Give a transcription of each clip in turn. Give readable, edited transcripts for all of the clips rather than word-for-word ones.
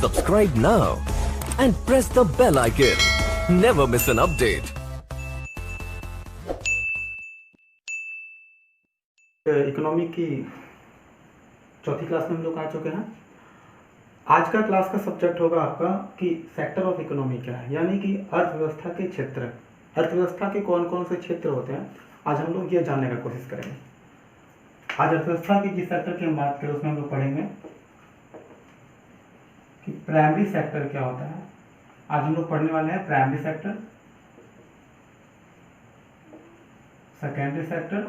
Subscribe now and press the bell icon. Never miss an update. Economy की चौथी class में हम लोग आ चुके हैं। आज का क्लास का सब्जेक्ट होगा आपका कि सेक्टर ऑफ इकोनॉमी क्या है, यानी कि अर्थव्यवस्था के क्षेत्र। अर्थव्यवस्था के कौन कौन से क्षेत्र होते हैं, आज हम लोग ये जानने का कोशिश करेंगे। आज अर्थव्यवस्था की जिस सेक्टर की हम बात करें उसमें हम लोग पढ़ेंगे कि प्राइमरी सेक्टर क्या होता है। आज हम लोग पढ़ने वाले हैं primary sector, secondary sector,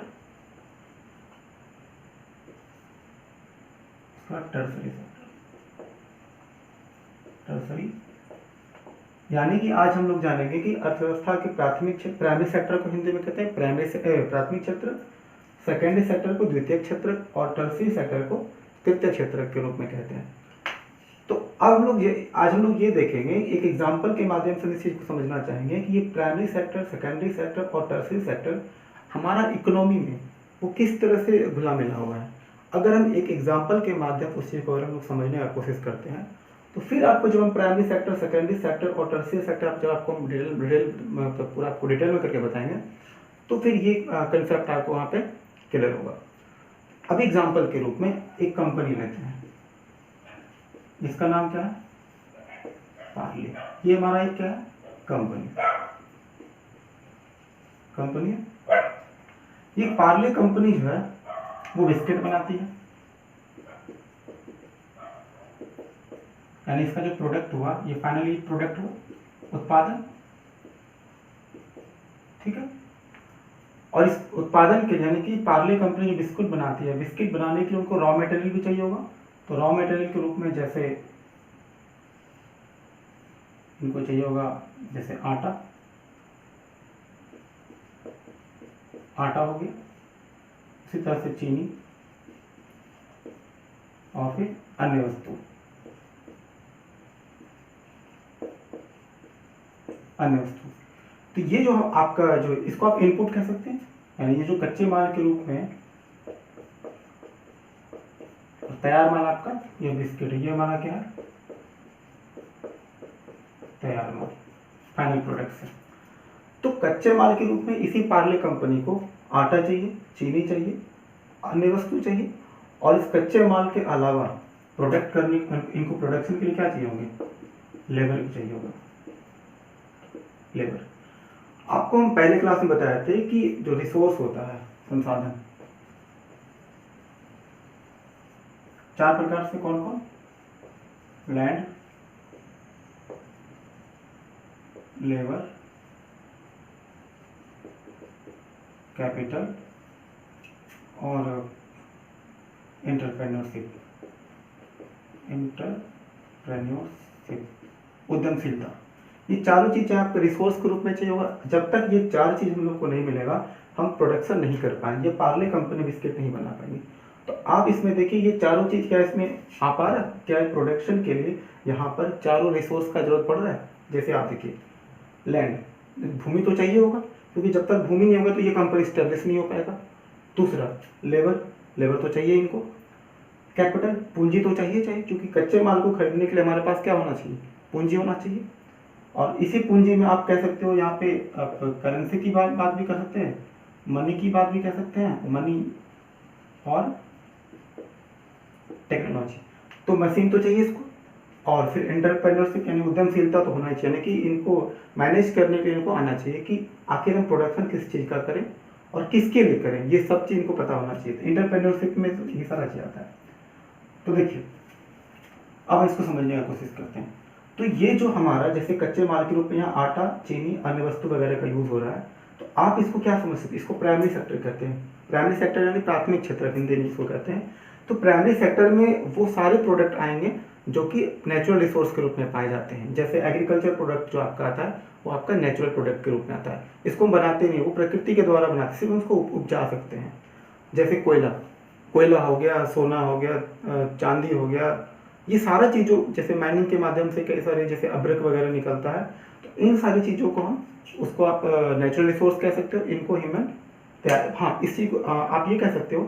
tertiary sector. Tertiary यानी कि आज हम लोग जानेंगे कि अर्थव्यवस्था के प्राथमिक क्षेत्र, प्राइमरी सेक्टर को हिंदी में कहते हैं प्राथमिक क्षेत्र, सेकेंडरी सेक्टर को द्वितीयक क्षेत्र और टर्सरी सेक्टर को तृतीय क्षेत्र के रूप में कहते हैं। तो अब आज हम लोग ये देखेंगे, एक एग्जाम्पल के माध्यम से इस चीज को समझना चाहेंगे कि ये प्राइमरी सेक्टर, सेकेंडरी सेक्टर और टर्सरी सेक्टर हमारा इकोनॉमी में वो किस तरह से घुला मिला हुआ है। अगर हम एक एग्जाम्पल के माध्यम उस चीज को अगर हम लोग समझने का कोशिश करते हैं तो फिर आपको जब हम प्राइमरी सेक्टर, सेकेंडरी सेक्टर और टर्सरी सेक्टर जब आपको पूरा आपको डिटेल में करके बताएंगे तो फिर ये कंसेप्ट आपको वहाँ पे क्लियर होगा। अब एग्जाम्पल के रूप में एक कंपनी लेते हैं जिसका नाम क्या है, पार्ले। ये हमारा एक क्या है, कंपनी है। ये पार्ले कंपनी जो है वो बिस्किट बनाती है, यानी इसका जो प्रोडक्ट हुआ, ये फाइनली प्रोडक्ट हुआ उत्पादन, ठीक है। और इस उत्पादन के यानी कि पार्ले कंपनी जो बिस्कुट बनाती है, बिस्किट बनाने के लिए उनको रॉ मटेरियल भी चाहिए होगा। तो रॉ मटेरियल के रूप में जैसे इनको चाहिए होगा जैसे आटा हो गया, इसी तरह से चीनी और फिर अन्य वस्तु। तो ये जो आपका जो इसको आप इनपुट कह सकते हैं, यानी ये जो कच्चे माल के रूप में तैयार माल आपका ये बिस्किट है, ये हमारा क्या है, तैयार माल, फाइनल प्रोडक्ट है। तो कच्चे माल के रूप में इसी पार्ले कंपनी को आटा चाहिए, चीनी चाहिए, अन्य वस्तु चाहिए और इस कच्चे माल के अलावा प्रोडक्ट करने इनको प्रोडक्शन के लिए क्या चाहिए होंगे, लेबर भी चाहिए होगा, लेबर। आपको हम पहले क्लास में बताए थे कि जो रिसोर्स होता है, संसाधन, चार प्रकार से कौन कौन, लैंड, लेबर, कैपिटल और एंटरप्रेन्योरशिप, उद्यमशीलता। ये चारों चीजें आपको रिसोर्स के रूप में चाहिए होगा। जब तक ये चार चीज हम लोग को नहीं मिलेगा हम प्रोडक्शन नहीं कर पाएंगे, पार्ले कंपनी बिस्किट नहीं बना पाएंगे। तो आप इसमें देखिए ये चारों चीज क्या इसमें आ पा रहा है, क्या है प्रोडक्शन के लिए यहाँ पर चारों रिसोर्स का जरूरत पड़ रहा है। जैसे आप देखिए लैंड, भूमि तो चाहिए होगा, क्योंकि जब तक भूमि नहीं होगा तो ये कंपनी स्टेब्लिश नहीं हो पाएगा। दूसरा लेबर तो चाहिए इनको। कैपिटल, पूंजी तो चाहिए, क्योंकि कच्चे माल को खरीदने के लिए हमारे पास क्या होना चाहिए, पूंजी होना चाहिए। और इसी पूंजी में आप कह सकते हो, यहाँ पे आप करेंसी की बात भी कर सकते हैं, मनी की बात भी कह सकते हैं, मनी और टेक्नोलॉजी। तो मशीन तो चाहिए इसको, और फिर एंटरप्रेन्योरशिप यानी उद्यमशीलता तो होना ही चाहिए, यानी कि इनको मैनेज करने के लिए इनको आना चाहिए कि आखिर हम प्रोडक्शन किस चीज़ का करें और किसके लिए करें, ये सब चीज़ इनको पता होना चाहिए। तो एंटरप्रेन्योरशिप में तो ये सारा चीज़ आता है। तो देखिए अब इसको समझने की कोशिश करते हैं। तो ये जो हमारा जैसे कच्चे माल के रूप में यहाँ आटा, चीनी, अन्य वस्तु वगैरह का यूज हो रहा है, तो आप इसको क्या समझ सकते हैं, इसको प्राइमरी सेक्टर कहते हैं। प्राइमरी सेक्टर यानी प्राथमिक क्षेत्र हिंदी में इसको कहते हैं। तो प्राइमरी सेक्टर में वो सारे प्रोडक्ट आएंगे जो कि नेचुरल रिसोर्स के रूप में पाए जाते हैं। जैसे एग्रीकल्चर प्रोडक्ट जो आपका आता है वो आपका नेचुरल प्रोडक्ट के रूप में आता है। इसको हम बनाते नहीं, वो प्रकृति के द्वारा बनाते, सिर्फ उसको उपजा सकते हैं। जैसे कोयला हो गया, सोना हो गया, चांदी हो गया, ये सारा चीज़ों जैसे माइनिंग के माध्यम से कई सारे जैसे अब्रक वगैरह निकलता है, तो इन सारी चीज़ों को हम उसको आप नेचुरल रिसोर्स कह सकते हो, इनको ह्यूमन तैयार। हाँ, इसी को आप ये कह सकते हो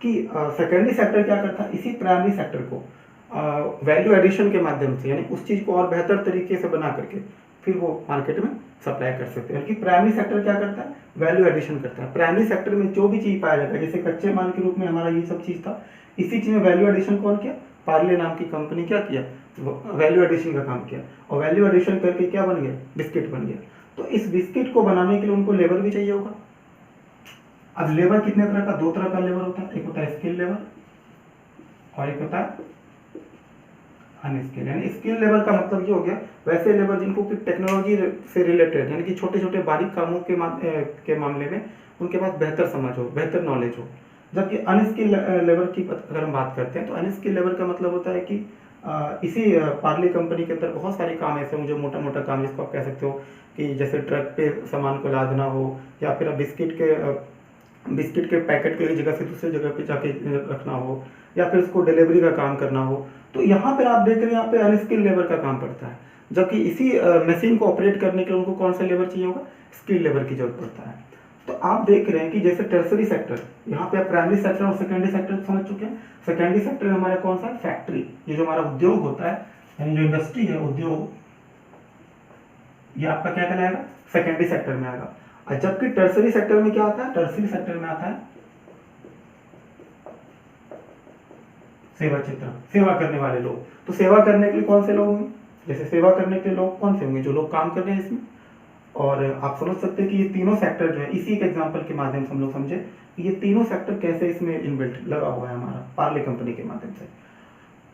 कि सेकेंडरी सेक्टर क्या करता है, इसी प्राइमरी सेक्टर को वैल्यू एडिशन के माध्यम से, यानी उस चीज़ को और बेहतर तरीके से बना करके फिर वो मार्केट में सप्लाई कर सकते हैं। बल्कि प्राइमरी सेक्टर क्या करता है, वैल्यू एडिशन करता है। प्राइमरी सेक्टर में जो भी चीज़ पाया जाता है, जैसे कच्चे माल के रूप में हमारा ये सब चीज़ था, इसी चीज़ में वैल्यू एडिशन कौन किया, पार्ले नाम की कंपनी क्या किया, वैल्यू एडिशन का काम किया, और वैल्यू एडिशन करके क्या बन गया, बिस्किट बन गया। तो इस बिस्किट को बनाने के लिए उनको लेबर भी चाहिए होगा। अब लेबर कितने तरह का, दो तरह का लेबर होता है, एक होता है स्किल लेबर और एक होता है अनस्किल। यानी स्किल लेबर का मतलब ये हो गया वैसे लेबर जिनको कि टेक्नोलॉजी से रिलेटेड, यानी कि छोटे छोटे बारीक कामों के मामले में उनके पास बेहतर समझ हो, बेहतर नॉलेज हो। जबकि अनस्किल लेबर की अगर हम बात करते हैं तो अनस्किल लेबर का मतलब होता है कि इसी पार्ले कंपनी के अंदर बहुत सारे काम ऐसे हों जो मोटा मोटा काम, जिसको आप कह सकते हो कि जैसे ट्रक पे सामान को लादना हो, या फिर बिस्किट के पैकेट को एक जगह से दूसरी जगह पे जाके रखना हो, या फिर उसको डिलीवरी का काम करना हो। तो यहाँ पर आप देख रहे हैं यहाँ पे अनस्किल लेबर का काम पड़ता है। जबकि इसी मशीन को ऑपरेट करने के लिए उनको कौन सा लेबर चाहिए होगा, स्किल लेबर की जरूरत पड़ता है। तो आप देख रहे हैं कि जैसे टर्सरी सेक्टर, यहाँ पे आप प्राइमरी सेक्टर और सेकेंडरी सेक्टर समझ चुके हैं। सेकेंडरी सेक्टर में हमारा कौन सा है, फैक्ट्री, ये जो हमारा उद्योग होता है, यानी जो इंडस्ट्री है, उद्योग, ये आपका क्या कहलाएगा, सेकेंडरी सेक्टर में आएगा। और जबकि टर्सरी सेक्टर में क्या आता है, टर्सरी सेक्टर में आता है सेवा क्षेत्र, सेवा करने वाले लोग। तो सेवा करने के लिए कौन से लोग होंगे, जैसे सेवा करने के लिए लोग कौन से होंगे, जो लोग काम कर रहे हैं इसमें। और आप समझ सकते हैं कि ये तीनों सेक्टर जो है, इसी एक एग्जांपल के माध्यम से हम लोग समझे कि ये तीनों सेक्टर कैसे इसमें इनबिल्ट लगा हुआ है हमारा पार्ले कंपनी के माध्यम से।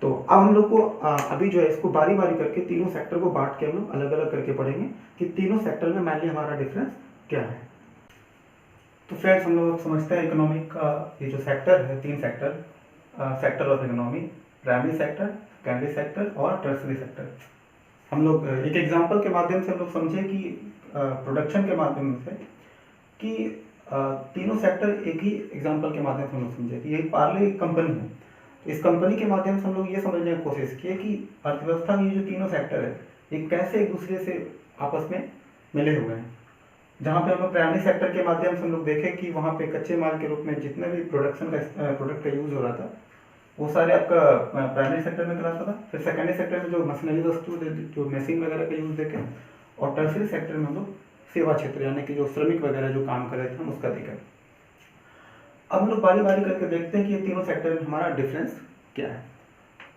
तो अब हम लोग को अभी जो है इसको बारी बारी करके तीनों सेक्टर को बांट के हम लोग अलग अलग करके पढ़ेंगे कि तीनों सेक्टर में मेनली हमारा डिफरेंस क्या है। तो फ्रेंड्स, हम लोग समझते हैं इकोनॉमिक का ये जो सेक्टर है, तीन sector, sector of economy, primary sector, secondary sector और टर्सरी सेक्टर। हम लोग एक एग्जांपल के माध्यम से हम लोग समझे कि प्रोडक्शन के माध्यम से कि तीनों सेक्टर एक ही एग्जांपल के माध्यम से हम लोग समझे कि ये पार्ले कंपनी है। इस कंपनी के माध्यम से हम लोग ये समझने की कोशिश की कि अर्थव्यवस्था में ये जो तीनों सेक्टर है ये कैसे एक दूसरे से आपस में मिले हुए हैं। जहाँ पे हम लोग प्राइमरी सेक्टर के माध्यम से हम लोग देखें कि वहाँ पे कच्चे माल के रूप में जितने भी प्रोडक्ट का यूज हो रहा था वो सारे आपका प्राइमरी सेक्टर में कराता था। फिर सेकेंडरी सेक्टर में जो मशीनरी वस्तु, जो मशीन वगैरह का यूज देखें, और टर्सरी सेक्टर में हम लोग सेवा क्षेत्र, यानी कि जो श्रमिक वगैरह जो काम कर रहे थे हम उसका देखें। अब हम लोग बारी बारी करके देखते हैं कि ये तीनों सेक्टर में हमारा डिफरेंस क्या है।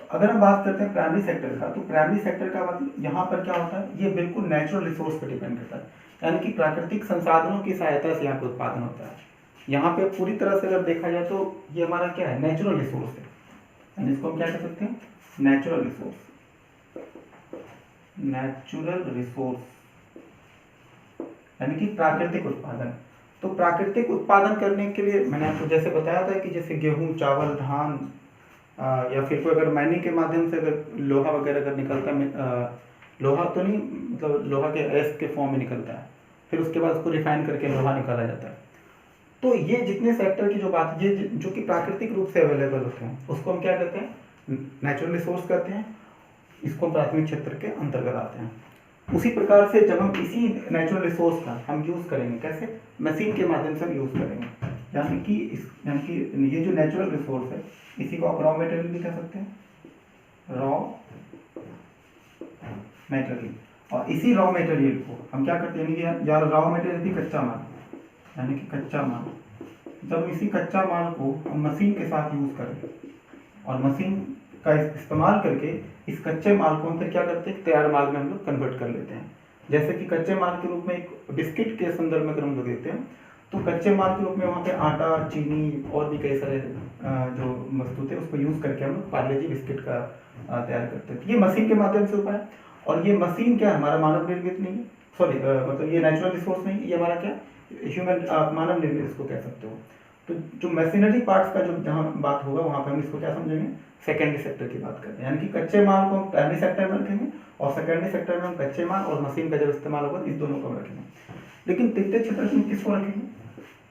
तो अगर हम बात करते हैं प्राइमरी सेक्टर का, तो प्राइमरी सेक्टर का मतलब यहाँ पर क्या होता है, ये बिल्कुल नेचुरल रिसोर्स पर डिपेंड करता है, यानी कि प्राकृतिक संसाधनों की सहायता से यहाँ पे उत्पादन होता है। यहाँ पे पूरी तरह से अगर देखा जाए तो ये हमारा क्या है, नेचुरल रिसोर्स है, यानी इसको हम क्या कह सकते हैं, नेचुरल रिसोर्स। नेचुरल रिसोर्स यानी कि प्राकृतिक उत्पादन। तो प्राकृतिक उत्पादन करने के लिए मैंने आपको जैसे बताया था कि जैसे गेहूं, चावल, धान, या फिर कोई अगर माइनिंग के माध्यम से अगर लोहा वगैरह अगर निकलता है, लोहा तो नहीं, मतलब लोहा के एस के फॉर्म में निकलता है, फिर उसके बाद उसको रिफाइन करके लोहा निकाला जाता है। तो ये जितने सेक्टर की जो बात, ये जो कि प्राकृतिक रूप से अवेलेबल होते हैं उसको हम क्या कहते हैं, नेचुरल रिसोर्स कहते हैं। इसको हम प्राथमिक क्षेत्र के अंतर्गत आते हैं। उसी प्रकार से जब हम इसी नेचुरल रिसोर्स का हम यूज़ करेंगे, कैसे, मशीन के माध्यम से हम यूज़ करेंगे, यानी कि ये जो नेचुरल रिसोर्स है इसी को आप रॉ मटेरियल भी कह सकते हैं, रॉ मटेरियल। और इसी रॉ मटेरियल को हम क्या करते हैं, यानी कि यार रॉ मटेरियल भी कच्चा माल, यानी कि कच्चा माल, जब इसी कच्चा माल को हम मशीन के साथ यूज़ करें और मशीन का इस्तेमाल करके इस कच्चे माल को हम फिर क्या करते हैं, तैयार माल में हम लोग कन्वर्ट कर लेते हैं। जैसे कि कच्चे माल के रूप में एक बिस्किट के संदर्भ में अगर हम लोग देखते हैं तो कच्चे माल के रूप में वहाँ पे आटा, चीनी और भी कई सारे जो वस्तु थे उसको यूज़ करके हम लोग पार्ले जी बिस्किट का तैयार करते हैं। ये मशीन के माध्यम से हुआ है। और ये मशीन क्या है, हमारा मानव निर्मित नहीं है, सॉरी मतलब ये नेचुरल रिसोर्स नहीं, ये हमारा क्या, ह्यूमन, मानव निर्मित इसको कह सकते हो। तो जो मशीनरी पार्ट्स का जो जहाँ बात होगा वहाँ पे हम इसको क्या समझेंगे, सेकेंडरी सेक्टर की बात करते हैं, यानी कि कच्चे माल को हम प्राइमरी सेक्टर में रखेंगे और सेकेंडरी सेक्टर में हम कच्चे माल और मशीन का जब इस्तेमाल होगा इस दोनों को हम रखेंगे। लेकिन तृतीय क्षेत्र में किसको रखेंगे,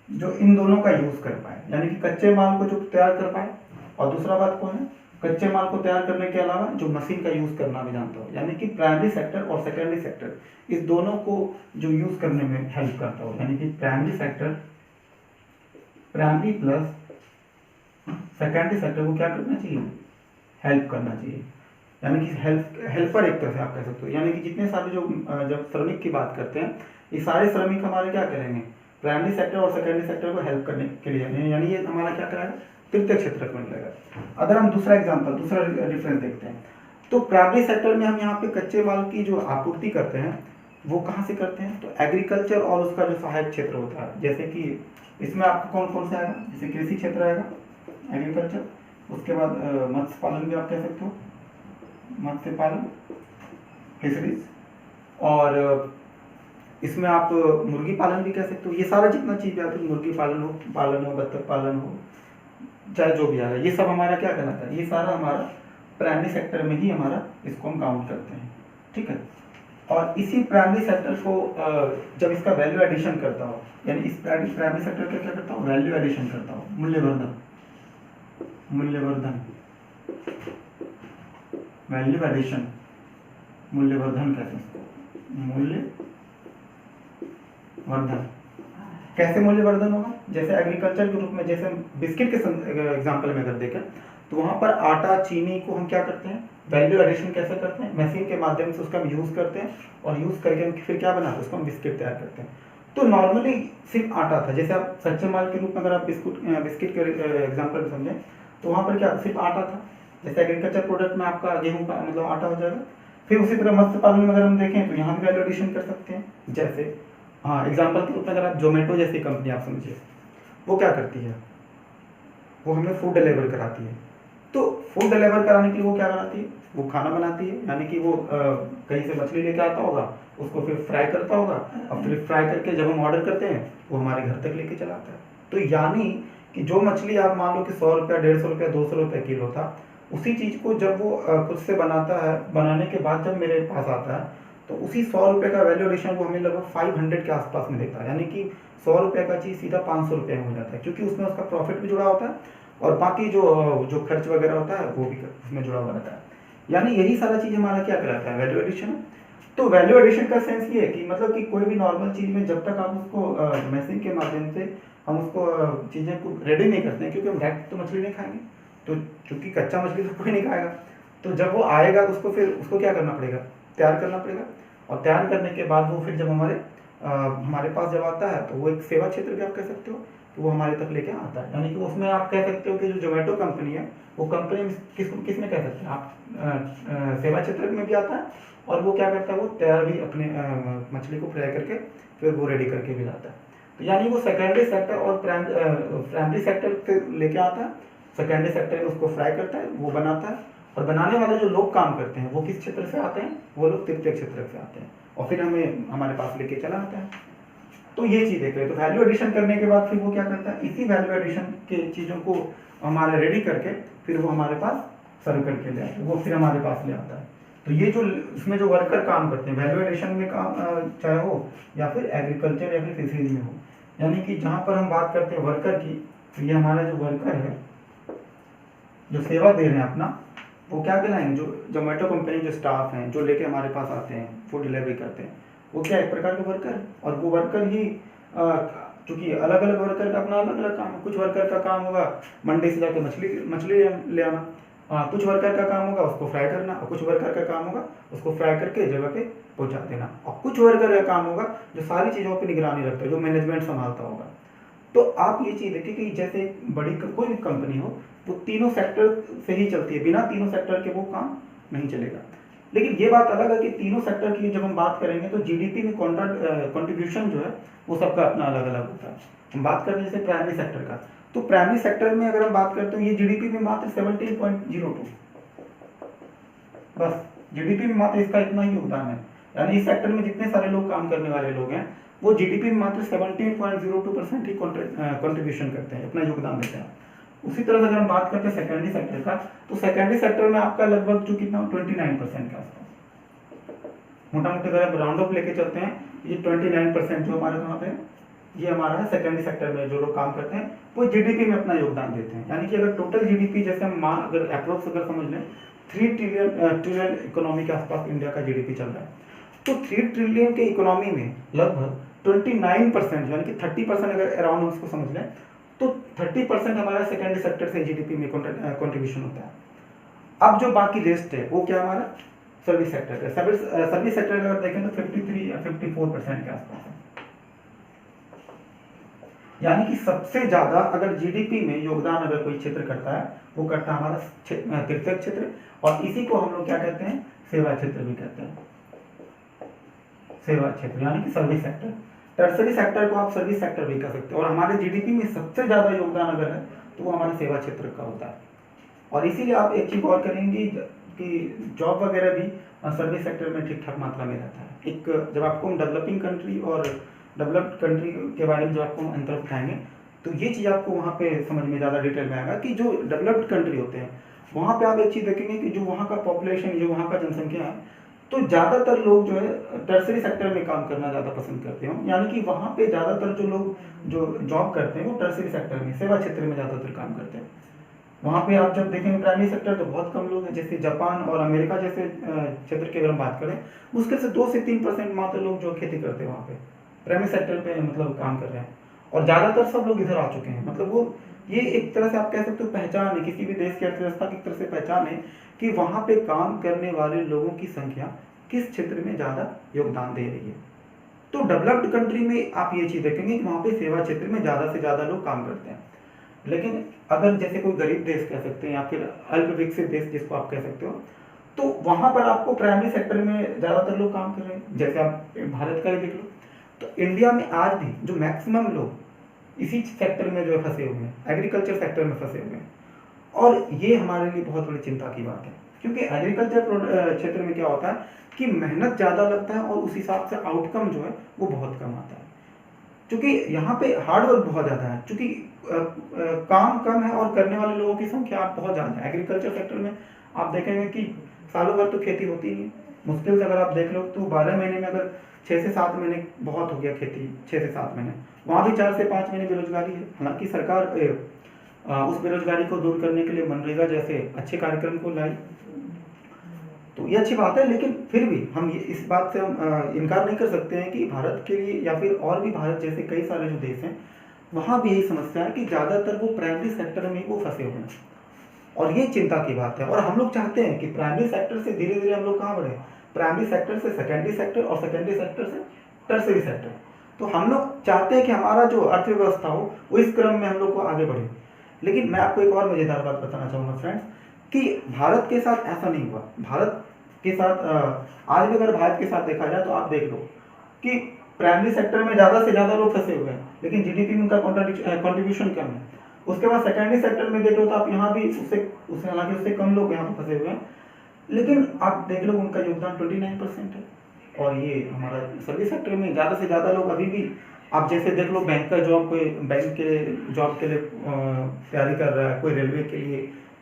जो इन दोनों का यूज कर पाए, यानी कि कच्चे माल को जो तैयार कर पाए, और दूसरा बात कौन है, कच्चे माल को तैयार करने के अलावा जो मशीन का यूज करना भी जानता हो, यानी कि प्राइमरी सेक्टर और सेकेंडरी सेक्टर इस दोनों को जो यूज करने में हेल्प करता हो, यानी कि primary sector, primary plus secondary sector को क्या करना चाहिए, हेल्प करना चाहिए, यानी कि हेल्पर एक तरह से आप कह सकते हो। यानी कि जितने सारे जो जब श्रमिक की बात करते हैं, ये सारे श्रमिक हमारे क्या करेंगे, प्राइमरी सेक्टर और सेकेंडरी सेक्टर को हेल्प करने के लिए, यानी ये हमारा क्या कराएगा, तृतीय क्षेत्र को मिलेगा। अगर हम दूसरा डिफरेंस देखते हैं, तो प्राइमरी सेक्टर में हम यहाँ पे कच्चे माल की जो आपूर्ति करते हैं वो कहाँ से करते हैं, तो एग्रीकल्चर और उसका जो सहायक क्षेत्र होता है, जैसे कि इसमें आपको कौन कौन सा आएगा, जैसे कृषि क्षेत्र आएगा, एग्रीकल्चर, उसके बाद मत्स्य पालन भी आप कह सकते हो, मत्स्य पालन, फिशरीज, और इसमें आप मुर्गी पालन भी कह सकते हो। ये सारा जितना चीज़ आती है, मुर्गी पालन हो, बत्तख पालन हो, चाहे जो भी आ रहा है, ये सब हमारा क्या कहलाता है, ये सारा हमारा प्राइमरी सेक्टर में ही हमारा इसको हम काउंट करते हैं, ठीक है। और इसी प्राइमरी सेक्टर को जब इसका वैल्यू एडिशन करता हो, यानी इस प्राइमरी सेक्टर का क्या करता हूँ, वैल्यू एडिशन करता हूँ, मूल्यवर्धन, वैल्यू एडिशन, मूल्यवर्धन कहते हैं इसको, मूल्यवर्धन। कैसे मूल्यवर्धन होगा, जैसे एग्रीकल्चर के रूप में, जैसे बिस्किट के एग्जांपल में अगर देखें तो वहाँ पर आटा चीनी को हम क्या करते हैं, वैल्यू एडिशन कैसे करते हैं, मशीन के माध्यम से उसका हम यूज़ करते हैं, और यूज़ करके हम फिर क्या बनाते हैं, उसको हम बिस्किट तैयार करते हैं। तो नॉर्मली सिर्फ आटा था, जैसे आप कच्चे माल के रूप में अगर आप बिस्किट के एग्जाम्पल में समझें तो वहाँ पर क्या सिर्फ आटा था, जैसे एग्रीकल्चर प्रोडक्ट में आपका गेहूँ का मतलब आटा हो जाएगा। फिर उसी तरह मत्स्य पालन में अगर हम देखें तो यहाँ भी वैल्यू एडिशन कर सकते हैं, जैसे हाँ एग्जाम्पल के रूप में अगर आप जोमेटो जैसी कंपनी आप समझिए, वो क्या करती है, वो हमें फूड डिलीवर कराती है। तो फूड डिलीवर कराने के लिए वो क्या बनाती है, वो खाना बनाती है, यानी कि वो कहीं से मछली लेके आता होगा, उसको फिर फ्राई करता होगा, और फिर फ्राई करके जब हम ऑर्डर करते हैं वो हमारे घर तक लेके चला आता है। तो यानी कि जो मछली आप मान लो कि 100 रुपया, 150 रुपया, 200 रुपये किलो था, उसी चीज़ को जब वो खुद से बनाता है, बनाने के बाद जब मेरे पास आता है तो उसी 100 रुपये का वैल्यू एडिशन वो हमें लगभग 500 के आसपास में देता है, यानी कि 100 रुपये का चीज़ सीधा 500 रुपये में हो जाता है, क्योंकि उसमें उसका प्रॉफिट भी जुड़ा होता है और बाकी जो खर्च वगैरह होता है वो भी उसमें जुड़ा हुआ रहता है। यानी यही सारा चीज़ हमारा क्या कहलाता है, वैल्यू एडिशन। तो वैल्यू एडिशन का सेंस ये है कि मतलब कि कोई भी नॉर्मल चीज़ में जब तक आप उसको मशीन के माध्यम से हम उसको चीज़ें को रेडी नहीं करते हैं, क्योंकि हम डायरेक्ट तो मछली नहीं खाएंगे, तो चूँकि कच्चा मछली तो कोई नहीं खाएगा, तो जब वो आएगा तो उसको फिर उसको क्या करना पड़ेगा, तैयार करना पड़ेगा, और तैयार करने के बाद वो फिर जब हमारे पास जब आता है तो वो एक सेवा क्षेत्र भी आप कह सकते हो कि वो हमारे तक लेके आता है। यानी कि उसमें आप कह सकते हो कि जो जोमेटो कंपनी है वो कंपनी किस में कह सकते हैं आप, सेवा क्षेत्र में भी आता है, और वो क्या करता है, वो तैयार भी अपने मछली को फ्राई करके फिर वो रेडी करके भी लाता है। तो यानी वो सेकेंडरी सेक्टर और प्राइमरी सेक्टर से लेके आता है, सेकेंडरी सेक्टर में उसको फ्राई करता है, वो बनाता है, और बनाने वाले जो लोग काम करते हैं वो किस क्षेत्र से आते हैं, वो लोग तृतीय क्षेत्र से आते हैं, और फिर हमारे पास लेके चला आता है। तो ये चीज़ देख रहे हैं। तो वैल्यू एडिशन करने के बाद फिर वो क्या करता है, इसी वैल्यू एडिशन के चीज़ों को हमारे रेडी करके फिर वो हमारे पास सर्व करके ले आता है, वो फिर हमारे पास ले आता है। तो ये जो इसमें जो वर्कर काम करते हैं वैल्यू एडिशन में काम, चाहे हो या फिर एग्रीकल्चर या फिर फिशरीज में हो, यानी कि जहाँ पर हम बात करते हैं वर्कर की, तो ये हमारा जो वर्कर है जो सेवा दे रहे हैं अपना, वो क्या कहलाएंगे, जो जोमेटो कंपनी जो स्टाफ हैं जो लेके हमारे पास आते हैं फूड डिलीवरी करते हैं, वो क्या एक प्रकार के वर्कर है। और वो वर्कर ही क्योंकि अलग अलग वर्कर का अपना अलग अलग काम है, कुछ वर्कर का काम होगा मंडी से जाके मछली ले आना, कुछ वर्कर का काम होगा उसको फ्राई करना, और कुछ वर्कर का काम होगा उसको फ्राई करके जगह पे पहुंचा देना, और कुछ वर्कर का काम होगा जो सारी चीज़ों पर निगरानी रखता है, जो मैनेजमेंट संभालता होगा। तो आप ये चीज़ देखिए कि जैसे बड़ी कोई भी कंपनी हो वो तीनों सेक्टर से ही चलती है, बिना तीनों सेक्टर के वो काम नहीं चलेगा। लेकिन ये बात अलग है कि तीनों सेक्टर की जब हम बात करेंगे तो जीडीपी में कंट्रीब्यूशन जो है वो सबका अपना अलग अलग होता है। हम बात करते हैं जैसे प्राइमरी सेक्टर का, तो प्राइमरी सेक्टर में अगर हम बात करते हैं ये जीडीपी में मात्र 17.02, बस जीडीपी में मात्र इसका इतना ही योगदान है। यानी इस सेक्टर में जितने सारे लोग काम करने वाले लोग हैं वो जीडीपी में मात्र 17.02% ही कंट्रीब्यूशन करते हैं, अपना योगदान देते हैं। उसी तरह से अगर हम बात करते हैं सेकेंडरी सेक्टर का, तो सेकेंडरी सेक्टर में आपका लगभग जो कितना 29% के आसपास, मोटा मोटी अगर हम राउंड अप लेके चलते हैं, ये 29% जो हमारे कहाँ पे ये हमारा है सेकेंडरी सेक्टर में जो लोग काम करते हैं वो जीडीपी में अपना योगदान देते हैं। यानी कि अगर टोटल जीडीपी जैसे हम अगर अप्रोक्स अगर समझ लें 3 ट्रिलियन इकोनॉमी के आसपास इंडिया का जीडीपी चल रहा है, तो 3 ट्रिलियन के इकोनॉमी में लगभग 29% यानी कि 30% अगर अराउंड हम उसको समझ लें तो 30% हमारा सेकेंडरी सेक्टर से जीडीपी में कंट्रीब्यूशन होता है। अब जो बाकी लिस्ट है वो क्या हमारा सर्विस सेक्टर है। सर्विस सेक्टर अगर देखें तो 53 या 54% के आसपास है। यानी कि सबसे ज्यादा अगर जीडीपी में योगदान अगर कोई क्षेत्र करता है वो करता है हमारा तीर्थक क्षेत्र, और इसी को हम लोग क्या कहते हैं, सेवा क्षेत्र भी कहते हैं। सेवा क्षेत्र यानी कि सर्विस सेक्टर। टर्सरी सेक्टर को आप सर्विस सेक्टर भी कह सकते हो, और हमारे जीडीपी में सबसे ज्यादा योगदान अगर है तो वो हमारे सेवा क्षेत्र का होता है। और इसीलिए आप एक चीज और करेंगे कि जॉब वगैरह भी सर्विस सेक्टर में ठीक ठाक मात्रा में रहता है। एक जब आपको हम डेवलपिंग कंट्री और डेवलप्ड कंट्री के बारे में जब आपको हम अंतर बताएंगे तो ये चीज़ आपको वहाँ पे समझ में ज़्यादा डिटेल में आएगा कि जो डेवलप्ड कंट्री होते हैं वहाँ पे आप एक चीज़ देखेंगे कि जो वहाँ का पॉपुलेशन, जो वहाँ का जनसंख्या है, तो ज़्यादातर लोग जो है टर्सरी सेक्टर में काम करना ज़्यादा पसंद करते हैं। यानी कि वहाँ पे ज़्यादातर जो लोग जो जॉब करते हैं वो टर्सरी सेक्टर में, सेवा क्षेत्र में ज़्यादातर काम करते हैं। वहाँ पे आप जब देखेंगे प्राइमरी सेक्टर तो बहुत कम लोग हैं, जैसे जापान और अमेरिका जैसे क्षेत्र की अगर हम बात करें उसके से 2 से 3% मात्र लोग जो खेती करते हैं वहाँ पे प्राइमरी सेक्टर पे मतलब काम कर रहे हैं, और ज़्यादातर सब लोग इधर आ चुके हैं। मतलब वो ये एक तरह से आप कह सकते हो पहचान है, किसी भी देश की अर्थव्यवस्था की तरह से पहचान है कि वहाँ पे काम करने वाले लोगों की संख्या किस क्षेत्र में ज़्यादा योगदान दे रही है। तो डेवलप्ड कंट्री में आप ये चीज़ देखेंगे कि वहाँ पे सेवा क्षेत्र में ज़्यादा से ज़्यादा लोग काम करते हैं। लेकिन अगर जैसे कोई गरीब देश कह सकते हैं या फिर अल्प विकसित देश जिसको आप कह सकते हो, तो वहाँ पर आपको प्राइमरी सेक्टर में ज़्यादातर लोग काम कर रहे हैं। जैसे आप भारत का ही देख लो, तो इंडिया में आज भी जो मैक्सिमम लोग इसी सेक्टर में जो फंसे हुए हैं, एग्रीकल्चर सेक्टर में फंसे हुए हैं, और ये हमारे लिए बहुत बड़ी चिंता की बात है। क्योंकि एग्रीकल्चर क्षेत्र में क्या होता है कि मेहनत ज़्यादा लगता है और उस हिसाब से आउटकम जो है वो बहुत कम आता है। क्योंकि यहाँ पे हार्डवर्क बहुत ज़्यादा है, क्योंकि काम कम है और करने वाले लोगों की संख्या बहुत ज़्यादा है। एग्रीकल्चर सेक्टर में आप देखेंगे कि सालों भर तो खेती होती नहीं है, मुश्किल से अगर आप देख लो तो 12 महीने में अगर 6 से 7 महीने बहुत हो गया खेती, 6 से 7 महीने, वहाँ भी 4 से 5 महीने बेरोजगारी है। हालांकि सरकार उस बेरोजगारी को दूर करने के लिए मनरेगा जैसे अच्छे कार्यक्रम को लाई, तो ये अच्छी बात है। लेकिन फिर भी हम ये इस बात से हम इनकार नहीं कर सकते हैं कि भारत के लिए या फिर और भी भारत जैसे कई सारे जो देश हैं वहाँ भी यही समस्या है कि ज़्यादातर वो प्राइमरी सेक्टर में वो फंसे हुए हैं, और ये चिंता की बात है। और हम लोग चाहते हैं कि प्राइमरी सेक्टर से धीरे धीरे हम लोग कहाँ बढ़े, प्राइमरी सेक्टर से सेकेंडरी सेक्टर और सेकेंडरी सेक्टर से टर्सरी सेक्टर। तो हम लोग चाहते हैं कि हमारा जो अर्थव्यवस्था हो वो इस क्रम में हम लोग को आगे बढ़े। लेकिन मैं आपको एक और मज़ेदार बात बताना चाहूँगा फ्रेंड्स, कि भारत के साथ ऐसा नहीं हुआ। भारत के साथ आज भी अगर भारत के साथ देखा जाए तो आप देख लो कि प्राइमरी सेक्टर में ज़्यादा से ज़्यादा लोग फंसे हुए हैं, लेकिन जीडीपी में उनका कॉन्ट्रीब्यूशन कम है। उसके बाद सेकेंडरी सेक्टर में देख लो तो आप यहाँ भी उससे हालांकि उससे कम लोग यहाँ पर फंसे हुए हैं, लेकिन आप देख लो उनका योगदान 29% है। और ये हमारा सर्विस सेक्टर में ज़्यादा से ज़्यादा लोग अभी भी, आप जैसे देख लो बैंक का जॉब, कोई बैंक के जॉब के लिए तैयारी कर रहा है, कोई रेलवे के लिए,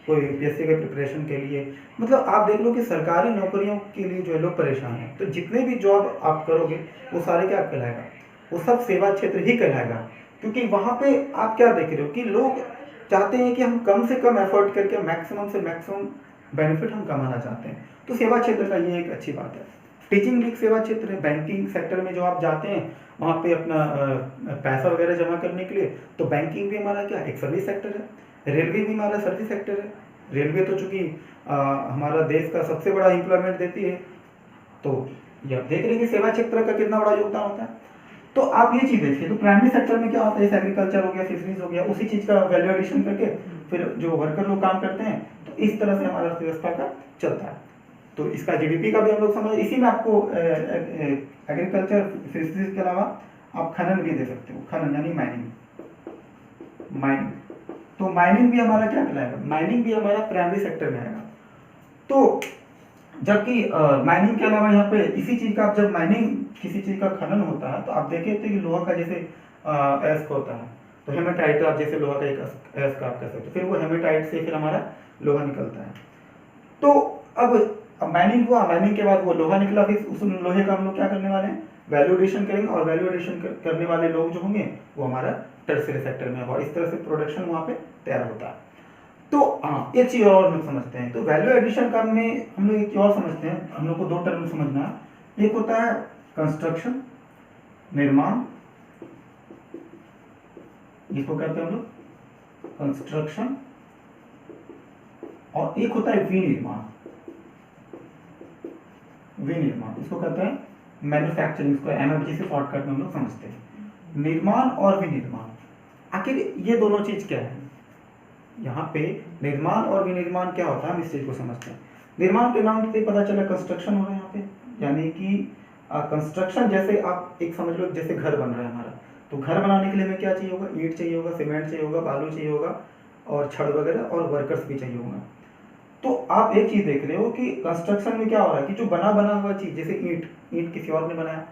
कोई यूपीएससी के प्रिपरेशन के लिए, मतलब आप देख लो कि सरकारी नौकरियों के लिए जो है लोग परेशान हैं। तो जितने भी जॉब आप करोगे वो सारे क्या कहलाएगा, वो सब सेवा क्षेत्र ही कहलाएगा। क्योंकि वहाँ पे आप क्या देख रहे हो कि लोग चाहते हैं कि हम कम से कम एफर्ट करके मैक्सिमम से मैक्सिमम बेनिफिट हम कमाना चाहते हैं। तो सेवा क्षेत्र का ये एक अच्छी बात है। टीचिंग भी एक सेवा क्षेत्र है। बैंकिंग सेक्टर में जो आप जाते हैं वहाँ पे अपना पैसा वगैरह जमा करने के लिए, तो बैंकिंग भी हमारा क्या एक सर्विस सेक्टर है। रेलवे भी हमारा सर्विस सेक्टर है। रेलवे तो चूंकि हमारा देश का सबसे बड़ा एम्प्लॉयमेंट देती है, तो ये आप देख रहे हैं कि सेवा क्षेत्र का कितना बड़ा योगदान होता है। तो आप ये चीज़ देखिए, तो प्राइमरी सेक्टर में क्या होता है, एग्रीकल्चर हो गया, फिशरीज हो गया, उसी चीज़ का वैल्यू एडिशन करके फिर जो वर्कर लोग काम करते हैं, तो इस तरह से हमारा अर्थव्यवस्था का चलता है। तो इसका जीडीपी का भी हम लोग समझ, इसी में आपको एग्रीकल्चर फिशरीज के अलावा आप खनन भी दे सकते हो। खनन यानी माइनिंग, तो माइनिंग भी हमारा क्या कहलाएगा, माइनिंग भी हमारा प्राइमरी सेक्टर में आएगा। तो जबकि माइनिंग के अलावा यहाँ पे इसी चीज़ का, जब माइनिंग किसी चीज़ का खनन होता है तो आप देखे थे कि लोहा का जैसे एस्क होता है, तो हेमेटाइट आप जैसे लोहा का एक एस्क आप कह सकते हो, फिर वो हेमेटाइट से फिर हमारा लोहा निकलता है। तो अब माइनिंग हुआ, माइनिंग के बाद वो लोहा निकला, फिर उस लोहे का हम लोग क्या करने वाले हैं, वैल्यू एडिशन करेंगे, और वैल्यू एडिशन करने वाले लोग जो होंगे वो हमारा टर्सरी सेक्टर में, और इस तरह से प्रोडक्शन वहाँ पे तैयार होता है। तो हाँ, एक चीज़ और हम समझते हैं, तो वैल्यू एडिशन का में हम लोग एक चीज़ और समझते हैं, हम लोग को दो टर्म समझना है। एक होता है कंस्ट्रक्शन, निर्माण, जिसको कहते हैं हम लोग कंस्ट्रक्शन, और एक होता है विनिर्माण। विनिर्माण इसको कहते हैं मैन्युफैक्चरिंग, इसको एमएफजी से शॉर्टकट में हम लोग समझते हैं। निर्माण और विनिर्माण, आखिर ये दोनों चीज क्या है? यहाँ पे निर्माण और विनिर्माण क्या होता है, हम इस चीज को समझते हैं। निर्माण के नाम से पता चला कंस्ट्रक्शन हो रहा है यहाँ पे, यानी कि कंस्ट्रक्शन, जैसे आप एक समझ लो जैसे घर बन रहा है हमारा, तो घर बनाने के लिए हमें क्या चाहिए होगा? ईंट चाहिए होगा, सीमेंट चाहिए होगा, बालू चाहिए होगा और छड़ वगैरह, और वर्कर्स भी चाहिए होगा। तो आप एक चीज देख रहे हो कि कंस्ट्रक्शन में क्या हो रहा है कि जो बना बना हुआ चीज, जैसे ईंट, ईंट किसी और ने बनाया,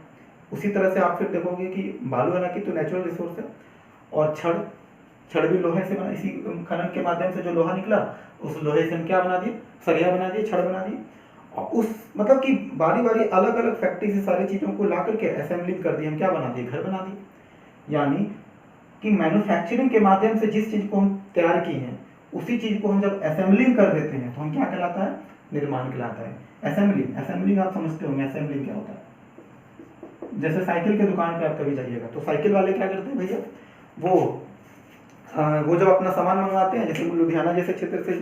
उसी तरह से आप फिर देखोगे कि बालू है ना कि तो नेचुरल रिसोर्स है, और छड़, छड़ भी लोहे से बना, इसी खनन के माध्यम से जो लोहा निकला उस लोहे से हम क्या बना दिए? सरिया बना दिए, छड़ बना दिए। और उस मतलब कि बारी बारी अलग अलग फैक्ट्री से सारी चीजों को ला करके असेंबलिंग कर दी, हम क्या बना दिए? घर बना दिए। यानी कि मैन्युफैक्चरिंग के माध्यम से जिस चीज को हम तैयार किए हैं उसी चीज को हम जब असेंबलिंग कर देते हैं तो हम क्या कहलाता है? निर्माण कहलाता है। असेंबलिंग, असेंबलिंग आप समझते होंगे असेंबलिंग क्या होता है। जैसे साइकिल के दुकान पे आप कभी जाइएगा तो साइकिल वाले क्या करते हैं भैया, वो जब अपना सामान मंगवाते हैं, जैसे लुधियाना जैसे क्षेत्र से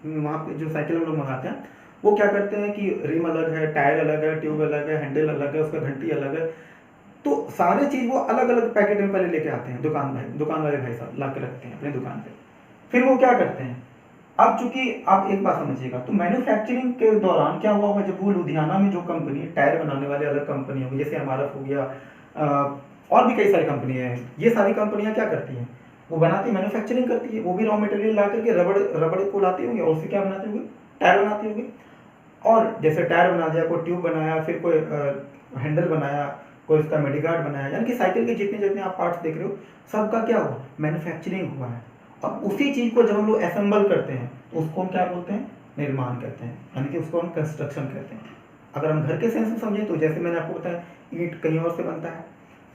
वहाँ पे जो साइकिल हम लोग मंगाते हैं, वो क्या करते हैं कि रिम अलग है, टायर अलग है, ट्यूब अलग है, हैंडल अलग है, उसका घंटी अलग है, तो सारे चीज वो अलग अलग पैकेट में पहले लेके आते हैं। दुकान वाले भाई साहब ला के रखते हैं अपने दुकान पे। फिर वो क्या करते हैं, अब चूंकि आप एक बात समझिएगा, तो मैन्युफैक्चरिंग के दौरान क्या हुआ होगा, जब वो लुधियाना में जो कंपनी टायर बनाने वाले अलग कंपनी होगी, जैसे एमआरएफ हो गया, और भी कई सारी कंपनी है, ये सारी कंपनियां क्या करती हैं? वो बनाती, मैन्युफैक्चरिंग करती है, वो भी रॉ मटेरियल ला करके रबड़ को लाती होंगी और उससे क्या बनाती होगी? टायर बनाती होगी। और जैसे टायर बना दिया, कोई ट्यूब बनाया, फिर कोई हैंडल बनाया, कोई उसका मेडिगार्ड बनाया, यानी कि साइकिल के जितने जितने आप पार्ट्स देख रहे हो सबका क्या हुआ? मैन्युफैक्चरिंग हुआ है। अब उसी चीज को जब हम लोग असेंबल करते हैं तो उसको हम क्या बोलते हैं? निर्माण कहते हैं, यानी कि उसको हम कंस्ट्रक्शन कहते हैं। अगर हम घर के सेंस में समझें तो जैसे मैंने आपको बताया ईंट कहीं और से बनता है,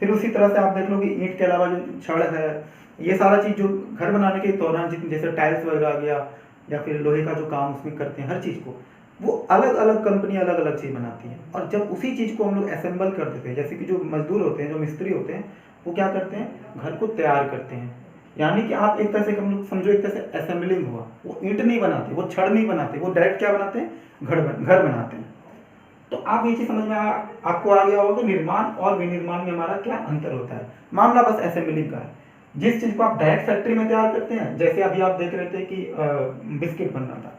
फिर उसी तरह से आप देख लो कि ईंट के अलावा जो छड़ है, ये सारा चीज जो घर बनाने के दौरान जैसे टाइल्स वगैरह आ गया, या फिर लोहे का जो काम उसमें करते हैं, हर चीज को वो अलग अलग कंपनी अलग अलग चीज बनाती है। और जब उसी चीज को हम लोग असेंबल कर देते हैं, जैसे कि जो मजदूर होते हैं, जो मिस्त्री होते हैं, वो क्या करते हैं? घर को तैयार करते हैं। यानी कि आप एक तरह से हम लोग समझो, एक तरह से असेंबलिंग हुआ। वो ईंट नहीं बनाते, वो छड़ नहीं बनाते, वो डायरेक्ट क्या बनाते हैं? घर बनाते हैं। तो आप ये चीज समझ में आपको आ गया होगा कि निर्माण और विनिर्माण में हमारा क्या अंतर होता है। मामला बस असेंबलिंग का है। जिस चीज को आप डायरेक्ट फैक्ट्री में तैयार करते हैं, जैसे अभी आप देख रहे थे कि बिस्किट बन रहा था,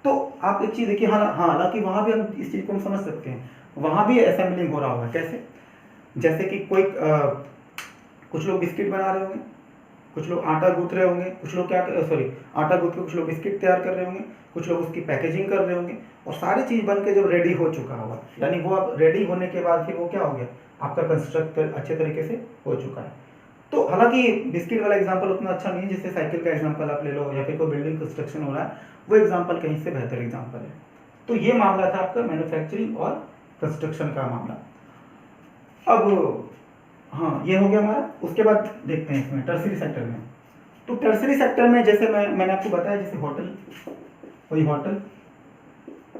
तो आप एक चीज देखिए, हालांकि वहां भी हम इस चीज को हम समझ सकते हैं, वहां भी असेंबलिंग हो रहा होगा। कैसे? जैसे कि कुछ लोग बिस्किट बना रहे होंगे, कुछ लोग आटा गूंथ रहे होंगे, कुछ लोग आटा गूंथ के कुछ लोग बिस्किट तैयार कर रहे होंगे, कुछ लोग उसकी पैकेजिंग कर रहे होंगे, और सारी चीज बन के जब रेडी हो चुका होगा, यानी वो अब रेडी होने के बाद फिर वो क्या हो गया? आपका कंस्ट्रक्ट अच्छे तरीके से हो चुका है। तो हालांकि बिस्किट वाला एग्जांपल उतना अच्छा नहीं है, जिससे साइकिल का एग्जांपल आप ले लो, या फिर कोई बिल्डिंग कंस्ट्रक्शन हो रहा है, वो एग्जांपल कहीं से बेहतर एग्जांपल है। तो ये मामला था आपका मैन्युफैक्चरिंग और कंस्ट्रक्शन का मामला। अब हाँ, ये हो गया हमारा। उसके बाद देखते हैं इसमें टर्सरी सेक्टर में। तो टर्सरी सेक्टर में जैसे मैंने आपको बताया, जैसे होटल, कोई hotel,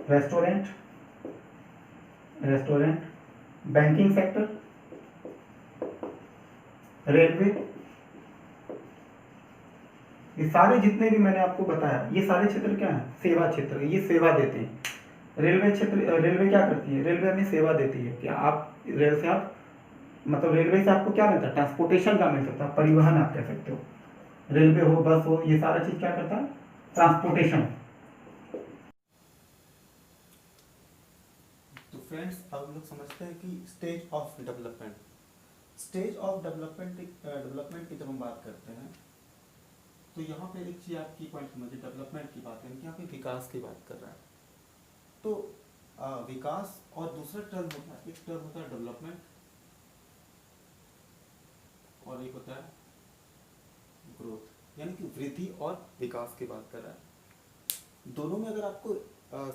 restaurant, banking sector, railway, ये सारे जितने भी मैंने आपको बताया, ये सारे क्षेत्र क्या है? सेवा क्षेत्र, ये सेवा देते हैं। रेलवे क्या करती है? रेलवे हमें सेवा देती है कि आप रेल से आप मतलब रेलवे से आपको क्या मिलता है? ट्रांसपोर्टेशन का मिल सकता है, परिवहन आप कह सकते हो। रेलवे हो, बस हो, ये सारा चीज क्या करता है? ट्रांसपोर्टेशन। तो फ्रेंड्स, अब हम लोग समझते हैं कि स्टेज ऑफ डेवलपमेंट की जब हम बात करते हैं तो यहाँ पे एक चीज आप की पॉइंट समझिए, डेवलपमेंट की बात है कि यहाँ पे विकास की बात कर रहा है। तो विकास और दूसरा टर्म होता है, एक टर्म होता है डेवलपमेंट और एक होता है ग्रोथ, यानी कि वृद्धि और विकास की बात कर रहा है। दोनों में अगर आपको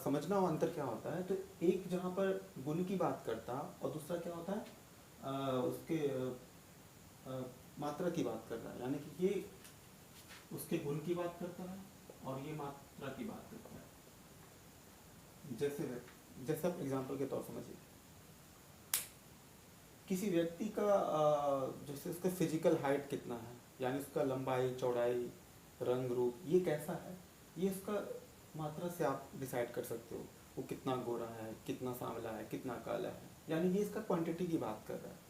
समझना हो अंतर क्या होता है, तो एक जहाँ पर गुण की बात करता और दूसरा क्या होता है उसके मात्रा की बात कर रहा है, यानी कि ये उसके गुण की बात करता है और ये मात्रा की बात करता है। जैसे आप एग्जांपल के तौर समझिए, किसी व्यक्ति का जैसे उसका फिजिकल हाइट कितना है, यानी उसका लंबाई, चौड़ाई, रंग, रूप, ये कैसा है, ये उसका मात्रा से आप डिसाइड कर सकते हो वो कितना गोरा है, कितना सांवला है, कितना काला है, यानी ये इसका क्वांटिटी की बात कर रहा है।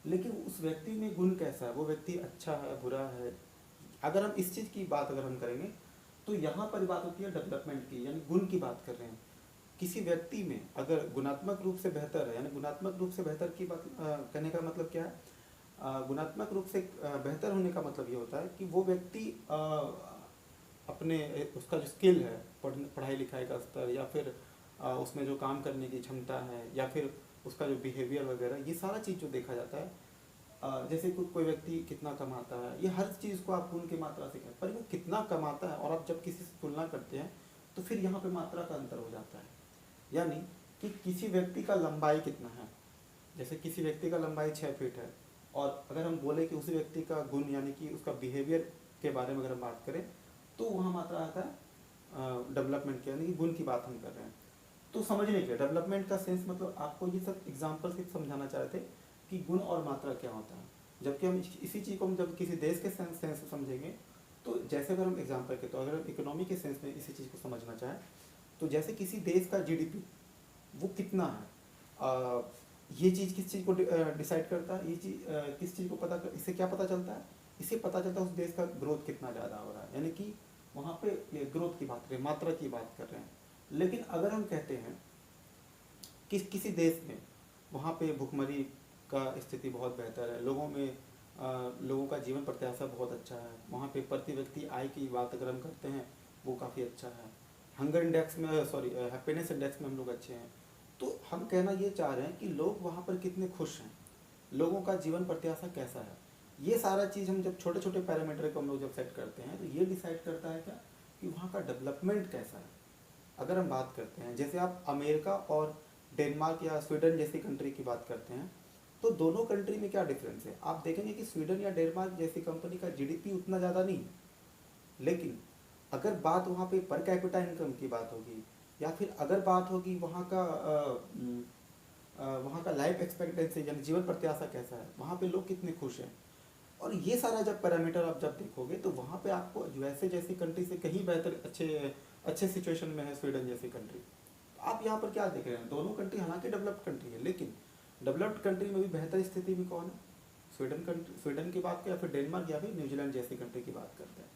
लेकिन उस व्यक्ति में गुण कैसा है, वो व्यक्ति अच्छा है, बुरा है। अगर हम इस चीज़ की बात अगर हम करेंगे तो यहाँ पर बात होती है डेवलपमेंट की, यानी गुण की बात कर रहे हैं। किसी व्यक्ति में अगर गुणात्मक रूप से बेहतर है, यानी गुणात्मक रूप से बेहतर की बात कहने का मतलब क्या है, गुणात्मक रूप से बेहतर होने का मतलब ये होता है कि वो व्यक्ति अपने उसका जो स्किल है, पढ़ाई लिखाई का स्तर, या फिर उसमें जो काम करने की क्षमता है, या फिर उसका जो बिहेवियर वगैरह, ये सारा चीज़ जो देखा जाता है, जैसे कोई व्यक्ति कितना कमाता है, ये हर चीज़ को आप गुण की मात्रा से कहें, पर वो कितना कमाता है और आप जब किसी से तुलना करते हैं तो फिर यहाँ पे मात्रा का अंतर हो जाता है। यानी कि किसी व्यक्ति का लंबाई कितना है, जैसे किसी व्यक्ति का लंबाई 6 फीट है, और अगर हम बोले कि उसी व्यक्ति का गुण यानी कि उसका बिहेवियर के बारे में अगर हम बात करें तो वहाँ मात्रा आता है डेवलपमेंट की, यानी कि गुण की बात हम कर रहे हैं। तो समझने के डेवलपमेंट का सेंस मतलब आपको ये सब एग्जाम्पल से समझाना चाह रहे थे कि गुण और मात्रा क्या होता है। जबकि हम इसी चीज़ को हम जब किसी देश के सेंस से समझेंगे तो जैसे अगर हम एग्जाम्पल के तो अगर हम इकोनॉमी के सेंस में इसी चीज़ को समझना चाहें तो जैसे किसी देश का जीडीपी वो कितना है, ये चीज़ किस चीज़ को डिसाइड करता है, ये चीज़ किस चीज़ को पता कर, इससे क्या पता चलता है, इससे पता चलता है उस देश का ग्रोथ कितना ज़्यादा हो रहा है, यानी कि वहाँ पे ग्रोथ की बात कर रहे हैं, मात्रा की बात कर रहे हैं। लेकिन अगर हम कहते हैं कि किसी देश में वहाँ पे भुखमरी का स्थिति बहुत बेहतर है, लोगों का जीवन प्रत्याशा बहुत अच्छा है, वहाँ पे प्रति व्यक्ति आय की बात अगर हम करते हैं वो काफ़ी अच्छा है, हंगर इंडेक्स में हैप्पीनेस इंडेक्स में हम लोग अच्छे हैं, तो हम कहना ये चाह रहे हैं कि लोग वहाँ पर कितने खुश हैं, लोगों का जीवन प्रत्याशा कैसा है। ये सारा चीज़ हम जब छोटे छोटे पैरामीटर को हम लोग जब सेट करते हैं तो ये डिसाइड करता है क्या कि वहाँ का डेवलपमेंट कैसा है। अगर हम बात करते हैं जैसे आप अमेरिका और डेनमार्क या स्वीडन जैसी कंट्री की बात करते हैं तो दोनों कंट्री में क्या डिफरेंस है, आप देखेंगे कि स्वीडन या डेनमार्क जैसी कंपनी का जीडीपी उतना ज़्यादा नहीं है, लेकिन अगर बात वहाँ पे पर कैपिटा इनकम की बात होगी या फिर अगर बात होगी वहाँ का लाइफ एक्सपेक्टेंसी यानी जीवन प्रत्याशा कैसा है, वहाँ पे लोग कितने खुश हैं, और ये सारा जब पैरामीटर आप जब देखोगे तो वहाँ पे आपको यूएसए जैसी कंट्री से कहीं बेहतर अच्छे सिचुएशन में है स्वीडन जैसी कंट्री। आप यहाँ पर क्या देख रहे हैं, दोनों कंट्री हालांकि डेवलप्ड कंट्री है, लेकिन डेवलप्ड कंट्री में भी बेहतर स्थिति में कौन है, स्वीडन की बात करें या फिर डेनमार्क या फिर न्यूजीलैंड जैसी कंट्री की बात करते हैं।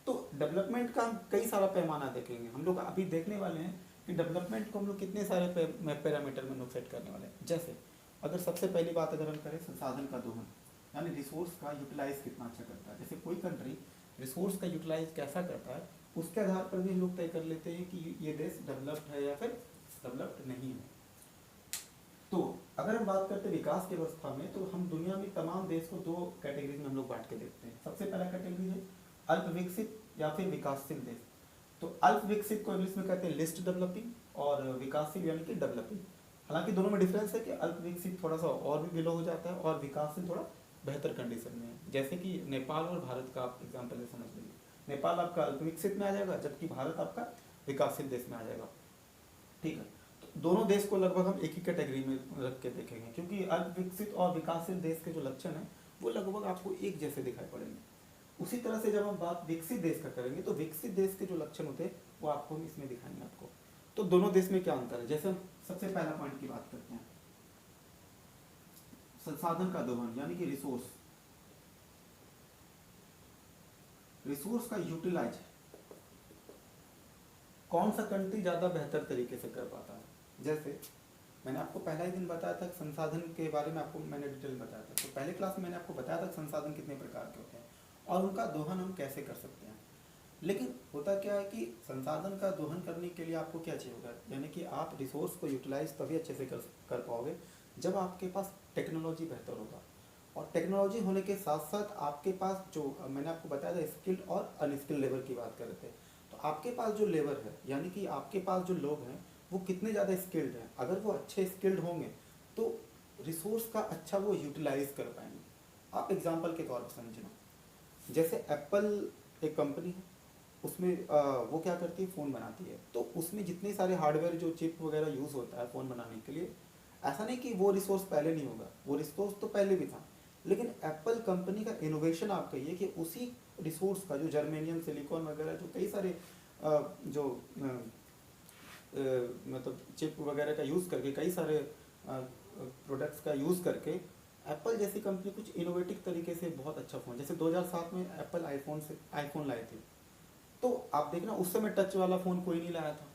तो डेवलपमेंट का हम कई सारा पैमाना देखेंगे, हम लोग अभी देखने वाले हैं कि डेवलपमेंट को हम लोग कितने सारे पैरामीटर में लोग सेट करने वाले हैं। जैसे अगर सबसे पहली बात अगर हम करें संसाधन का दोहन, यानी रिसोर्स का यूटिलाइज कितना अच्छा करता है, जैसे कोई कंट्री रिसोर्स का यूटिलाइज कैसा करता है उसके आधार पर भी हम लोग तय कर लेते हैं कि ये देश डेवलप्ड है या फिर डेवलप्ड नहीं है। तो अगर हम बात करते हैं विकास की अवस्था में तो हम दुनिया में तमाम देश को 2 कैटेगरी में हम लोग बांट के देखते हैं। सबसे पहला कैटेगरी है अल्प विकसित या फिर विकासशील देश। तो अल्प विकसित को इंग्लिश में कहते हैं लिस्ट डेवलपिंग और विकासशील यानी कि डेवलपिंग। हालांकि दोनों में डिफरेंस है कि अल्प विकसित थोड़ा सा और भी बिलो हो जाता है और विकासशील थोड़ा बेहतर कंडीशन में है। जैसे कि नेपाल और भारत का आप एग्जाम्पल से समझ लीजिए, नेपाल आपका अल्प विकसित में आ जाएगा जबकि भारत आपका विकासशील देश में आ जाएगा। ठीक है, तो दोनों देश को लगभग हम एक ही कैटेगरी में रख के देखेंगे क्योंकि अल्प विकसित और विकासशील देश के जो लक्षण हैं वो लगभग आपको एक जैसे दिखाई पड़ेंगे। उसी तरह से जब हम बात विकसित देश का करेंगे तो विकसित देश के जो लक्षण होते हैं वो आपको हम इसमें दिखाएंगे आपको। तो दोनों देश में क्या अंतर है, जैसे हम सबसे पहला पॉइंट की बात करते हैं संसाधन का दोहन यानी कि रिसोर्स का यूटिलाइज कौन सा कंट्री ज़्यादा बेहतर तरीके से कर पाता है। जैसे मैंने आपको पहला ही दिन बताया था संसाधन के बारे में, आपको मैंने डिटेल में बताया था। तो पहले क्लास में मैंने आपको बताया था संसाधन कितने प्रकार के होते हैं और उनका दोहन हम कैसे कर सकते हैं। लेकिन होता क्या है कि संसाधन का दोहन करने के लिए आपको क्या चाहिए होगा, यानी कि आप रिसोर्स को यूटिलाइज तभी अच्छे से कर पाओगे जब आपके पास टेक्नोलॉजी बेहतर होगा। और टेक्नोलॉजी होने के साथ साथ आपके पास जो मैंने आपको बताया था स्किल्ड और अनस्किल्ड लेबर की बात कर रहे थे, तो आपके पास जो लेबर है यानी कि आपके पास जो लोग हैं वो कितने ज़्यादा स्किल्ड हैं, अगर वो अच्छे स्किल्ड होंगे तो रिसोर्स का अच्छा वो यूटिलाइज कर पाएंगे। आप एग्जांपल के तौर पर समझना, जैसे एप्पल एक कंपनी है, उसमें वो क्या करती है फ़ोन बनाती है, तो उसमें जितने सारे हार्डवेयर जो चिप वगैरह यूज़ होता है फ़ोन बनाने के लिए, ऐसा नहीं कि वो रिसोर्स पहले नहीं होगा, वो रिसोर्स तो पहले भी था, लेकिन एप्पल कंपनी का इनोवेशन आप कहिए कि उसी रिसोर्स का जो जर्मेनियम सिलिकॉन वगैरह जो कई सारे जो मतलब चिप वगैरह का यूज़ करके, कई सारे प्रोडक्ट्स का यूज़ करके एप्पल जैसी कंपनी कुछ इनोवेटिव तरीके से बहुत अच्छा फ़ोन, जैसे 2007 में एप्पल आईफोन लाए थे, तो आप देखना उस समय टच वाला फ़ोन कोई नहीं लाया था।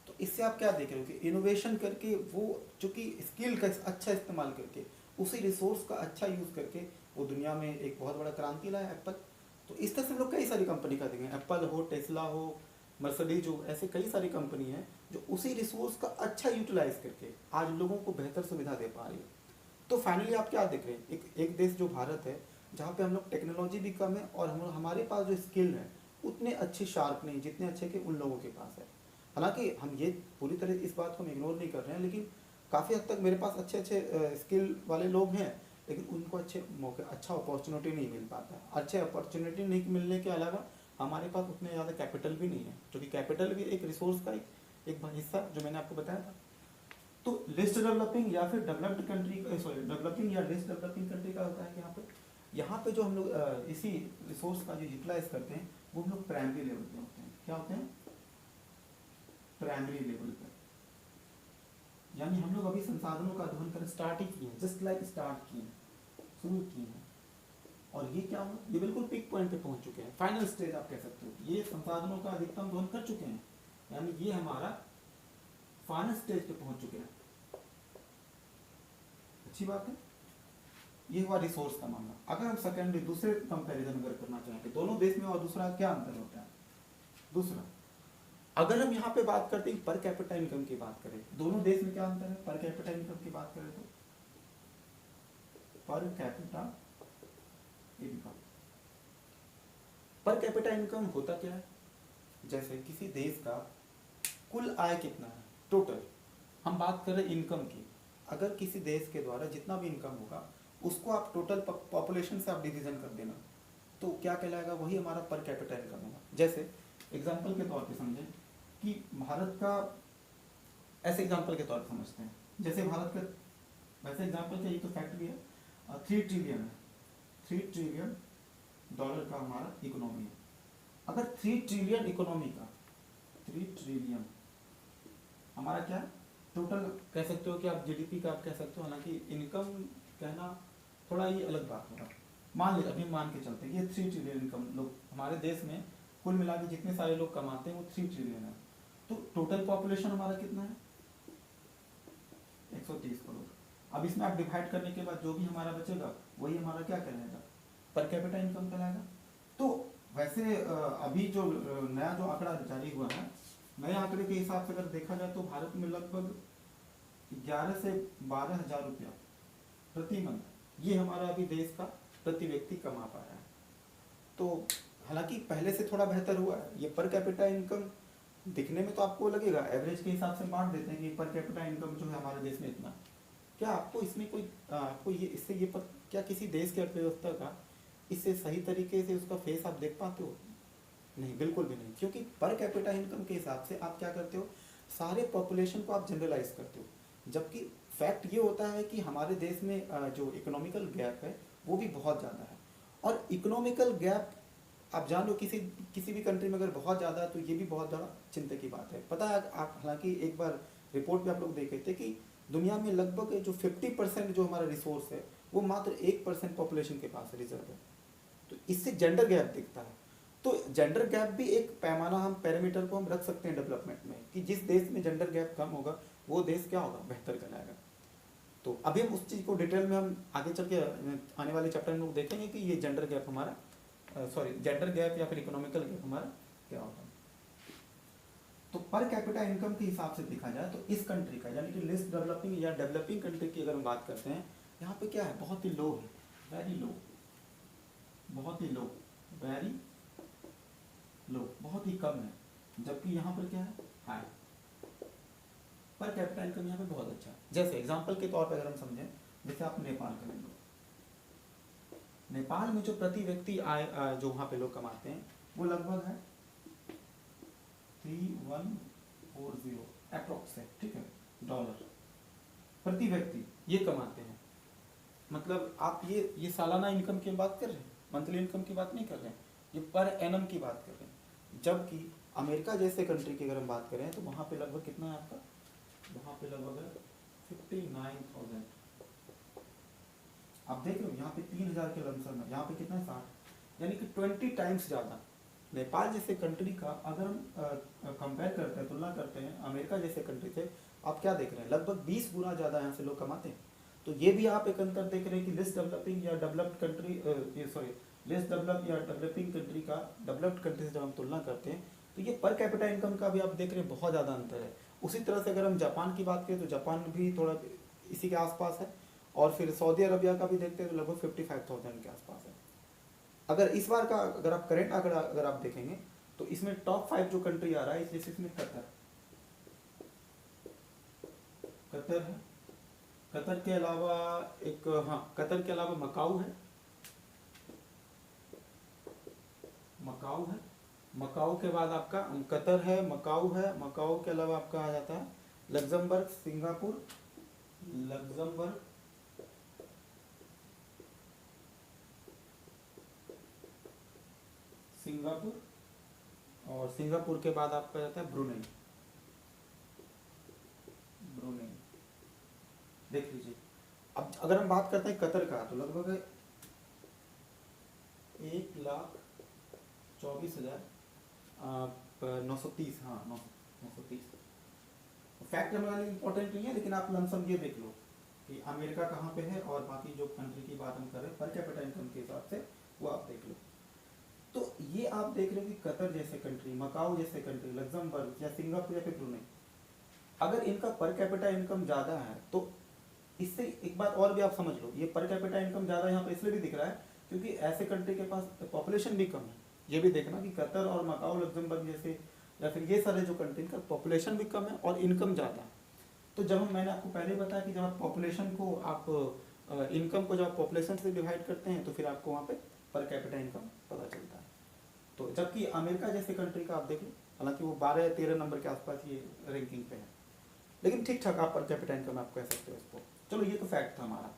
तो इससे आप क्या देख रहे हो कि इनोवेशन करके, वो जो कि स्किल का अच्छा इस्तेमाल करके, उसी रिसोर्स का अच्छा यूज़ करके वो दुनिया में एक बहुत बड़ा क्रांति लाया एप्पल। तो इस तरह से हम लोग कई सारी कंपनी का देखें, एप्पल हो, टेस्ला हो, मर्सिडीज हो, ऐसे कई सारी कंपनी है जो उसी रिसोर्स का अच्छा यूटिलाइज करके आज लोगों को बेहतर सुविधा दे पा रही है। तो फाइनली आप क्या देख रहे हैं, एक देश जो भारत है, जहाँ पे हम लोग टेक्नोलॉजी भी कम है और हमारे पास जो स्किल है उतने अच्छे शार्प नहीं जितने अच्छे के उन लोगों के पास है। हालांकि हम ये पूरी तरह इस बात को हम इग्नोर नहीं कर रहे हैं, लेकिन काफ़ी हद तक मेरे पास अच्छे अच्छे स्किल वाले लोग हैं, लेकिन उनको अच्छे मौके, अच्छा अपॉर्चुनिटी नहीं मिल पाता है। अच्छे अपॉर्चुनिटी नहीं मिलने के अलावा हमारे पास उतने ज़्यादा कैपिटल भी नहीं है, क्योंकि कैपिटल भी एक रिसोर्स का एक हिस्सा जो मैंने आपको बताया था। तो लिस्ट डेवलपिंग या फिर डेवलप्ड कंट्री, सॉरी डेवलपिंग या लिस्ट डेवलपिंग कंट्री का होता है कि यहाँ पे जो हम लोग इसी रिसोर्स का जो यूटिलाइज करते हैं वो हम लोग प्राइमरी लेवल पे होते हैं। क्या होते हैं? प्राइमरी लेवल पे, यानी हम लोग अभी संसाधनों का दोहन कर स्टार्ट ही किए हैं, जस्ट लाइक स्टार्ट किए हैं, शुरू किए हैं। और ये क्या हुआ, ये बिल्कुल पीक पॉइंट पे पहुंच चुके हैं, फाइनल स्टेज आप कह सकते हो। ये संसाधनों का अधिकतम दोहन कर चुके हैं, यानी ये हमारा फाइनल स्टेज पे पहुंच चुके हैं। अच्छी बात है। ये हुआ रिसोर्स का मामला। अगर हम सेकेंडरी दूसरे कंपैरिजन अगर करना चाहें कि दोनों देश में और दूसरा क्या अंतर होता है, दूसरा अगर हम यहाँ पे बात करते हैं पर कैपिटा इनकम की बात करें, दोनों देश में क्या अंतर है पर कैपिटा इनकम की बात करें तो, per capita income, per capita income होता क्या है, जैसे किसी देश का कुल आय कितना है टोटल, हम बात कर रहे हैं इनकम की, अगर किसी देश के द्वारा जितना भी इनकम होगा उसको आप टोटल पॉपुलेशन से आप डिवीजन कर देना, तो क्या कहलाएगा, वही हमारा पर कैपिटा इनकम होगा। जैसे एग्जांपल के तौर पे समझें कि भारत का, ऐसे एग्जांपल के तौर पर समझते हैं, जैसे भारत का, वैसे एग्जांपल का ये तो फैक्ट भी है, 3 ट्रिलियन है, 3 ट्रिलियन डॉलर का हमारा इकोनॉमी है। अगर 3 ट्रिलियन इकोनॉमी का 3 ट्रिलियन हमारा क्या है टोटल, कह सकते हो कि आप जीडीपी का आप कह सकते हो, हालांकि इनकम कहना थोड़ा ये अलग बात होगा। मान ले, अभी मान के चलते हैं ये 3 ट्रिलियन इनकम लोग हमारे देश में कुल मिला के जितने सारे लोग कमाते हैं वो 3 ट्रिलियन है, तो टोटल पॉपुलेशन हमारा कितना है 130 करोड़। अब इसमें आप डिवाइड करने के बाद जो भी हमारा बचेगा वही हमारा क्या कहलाएगा, पर कैपिटा इनकम कहलाएगा। तो वैसे अभी जो नया जो आंकड़ा जारी हुआ है, नए आंकड़े के हिसाब से अगर देखा जाए तो भारत में लगभग 11 से 12 हज़ार रुपया प्रति मंथ, ये हमारा अभी देश का प्रति व्यक्ति कमा पा रहा है। तो हालांकि पहले से थोड़ा बेहतर हुआ है। ये पर कैपिटा इनकम दिखने में तो आपको लगेगा एवरेज के हिसाब से बांट देते हैं कि पर कैपिटा इनकम जो है हमारे देश में इतना, क्या आपको इसमें कोई आपको ये इससे ये क्या किसी देश की अर्थव्यवस्था का इससे सही तरीके से उसका फेस आप देख पाते हो? नहीं, बिल्कुल भी नहीं, क्योंकि पर कैपिटा इनकम के हिसाब से आप क्या करते हो, सारे पॉपुलेशन को आप जनरलाइज करते हो, जबकि फैक्ट ये होता है कि हमारे देश में जो इकोनॉमिकल गैप है वो भी बहुत ज़्यादा है। और इकोनॉमिकल गैप आप जान लो किसी भी कंट्री में अगर बहुत ज़्यादा है तो ये भी बहुत ज़्यादा चिंता की बात है। पता है आप, हालांकि एक बार रिपोर्ट भी आप लोग देखे थे कि दुनिया में लगभग जो 50% जो हमारा रिसोर्स है वो मात्र 1% पॉपुलेशन के पास रिजर्व है। तो इससे जेंडर गैप दिखता है। तो जेंडर गैप भी एक पैमाना, हम पैरामीटर को हम रख सकते हैं डेवलपमेंट में, कि जिस देश में जेंडर गैप कम होगा वो देश क्या होगा, बेहतर कहलाएगा। तो अभी हम उस चीज़ को डिटेल में हम आगे चल के आने वाले चैप्टर में लोग देखेंगे कि ये जेंडर गैप हमारा, जेंडर गैप या फिर इकोनॉमिकल गैप हमारा क्या होता है। तो पर कैपिटा इनकम के हिसाब से देखा जाए तो इस कंट्री का, यानी कि लिस्ट डेवलपिंग या डेवलपिंग कंट्री की अगर हम बात करते हैं, यहाँ पे क्या है, बहुत ही लो है, वेरी लो, बहुत ही लो, वेरी लो, बहुत ही कम है। जबकि यहाँ पर क्या है, हाई। पर कैपिटा इनकम यहाँ पे बहुत अच्छा है। जैसे एग्जांपल के तौर पर अगर हम समझें, जैसे आप नेपाल का लेंगे, नेपाल में जो प्रति व्यक्ति आय जो वहाँ पे लोग कमाते हैं वो लगभग है 3140 अप्रोक्स है, ठीक है, डॉलर प्रति व्यक्ति ये कमाते हैं। मतलब आप ये सालाना इनकम की बात कर रहे हैं, मंथली इनकम की बात नहीं कर रहे हैं, ये पर एनम की बात कर रहे हैं। जबकि अमेरिका जैसे कंट्री की अगर हम बात करें तो वहाँ पे लगभग कितना है आपका, वहाँ पे लगभग है 59,000। आप देख रहे हो यहाँ पे 3,000 के लमसम है, यहाँ पे कितना है 60, यानी कि 20 टाइम्स ज़्यादा। नेपाल जैसे कंट्री का अगर हम कंपेयर करते हैं, तुलना करते हैं अमेरिका जैसे कंट्री से, आप क्या देख रहे हैं, लगभग 20 गुना ज़्यादा यहाँ से लोग कमाते हैं। तो ये भी आप एक अंतर देख रहे हैं कि लेस डेवलपिंग या डेवलप्ड कंट्री, लेस डेवलप या डेवलपिंग कंट्री का डेवलप्ड कंट्री से जब हम तुलना करते हैं तो ये पर कैपिटा इनकम का भी आप देख रहे हैं बहुत ज़्यादा अंतर है। उसी तरह से अगर हम जापान की बात करें तो जापान भी थोड़ा इसी के आसपास है, और फिर सऊदी अरबिया का भी देखते हैं तो लगभग 55,000 के आसपास है। अगर इस बार का अगर आप करेंट आंकड़ा अगर आप देखेंगे तो इसमें टॉप 5 जो कंट्री आ रहा है इस लिस्ट में कतर है। कतर के अलावा एक, हाँ कतर के अलावा मकाऊ है, मकाऊ है, मकाऊ के बाद आपका कतर है, मकाऊ है, मकाऊ के अलावा आपका आ जाता है लग्जमबर्ग, सिंगापुर, लग्जमबर्ग, सिंगापुर, और सिंगापुर के बाद आपका जाता है ब्रुनेई। ब्रुनेई देख लीजिए। अब अगर हम बात करते हैं कतर का तो लगभग 1,24,930, हाँ 930। फैक्ट हमारे लिए इंपॉर्टेंट नहीं है, लेकिन आप लमसम ये देख लो कि अमेरिका कहाँ पे है और बाकी जो कंट्री की बात हम करें पर कैपिटा इनकम के हिसाब से वो आप देख लो। तो ये आप देख रहे हो कि कतर जैसे कंट्री, मकाऊ जैसे कंट्री, लग्जमबर्ग या सिंगापुर या फिर ब्रुनेई, अगर इनका पर कैपिटा इनकम ज़्यादा है तो इससे एक बात और भी आप समझ लो, ये पर कैपिटा इनकम ज़्यादा यहाँ पे इसलिए भी दिख रहा है क्योंकि ऐसे कंट्री के पास पॉपुलेशन भी कम है। ये भी देखना कि कतर और मकाऊ, लग्जमबर्ग जैसे या फिर ये सारे जो कंट्री का पॉपुलेशन भी कम है और इनकम ज़्यादा है। तो जब मैंने आपको पहले बताया कि जब आप पॉपुलेशन को आप इनकम को जब आप पॉपुलेशन से डिवाइड करते हैं तो फिर आपको वहाँ पे पर कैपिटा इनकम पता चलता है। तो जबकि अमेरिका जैसे कंट्री का आप देख लो, हालांकि वो 12 या 13 नंबर के आसपास ये रैंकिंग पे है, लेकिन ठीक ठाक आप पर कैपिटा इनकम आप कह सकते हो इसको। चलो ये तो फैक्ट था हमारा।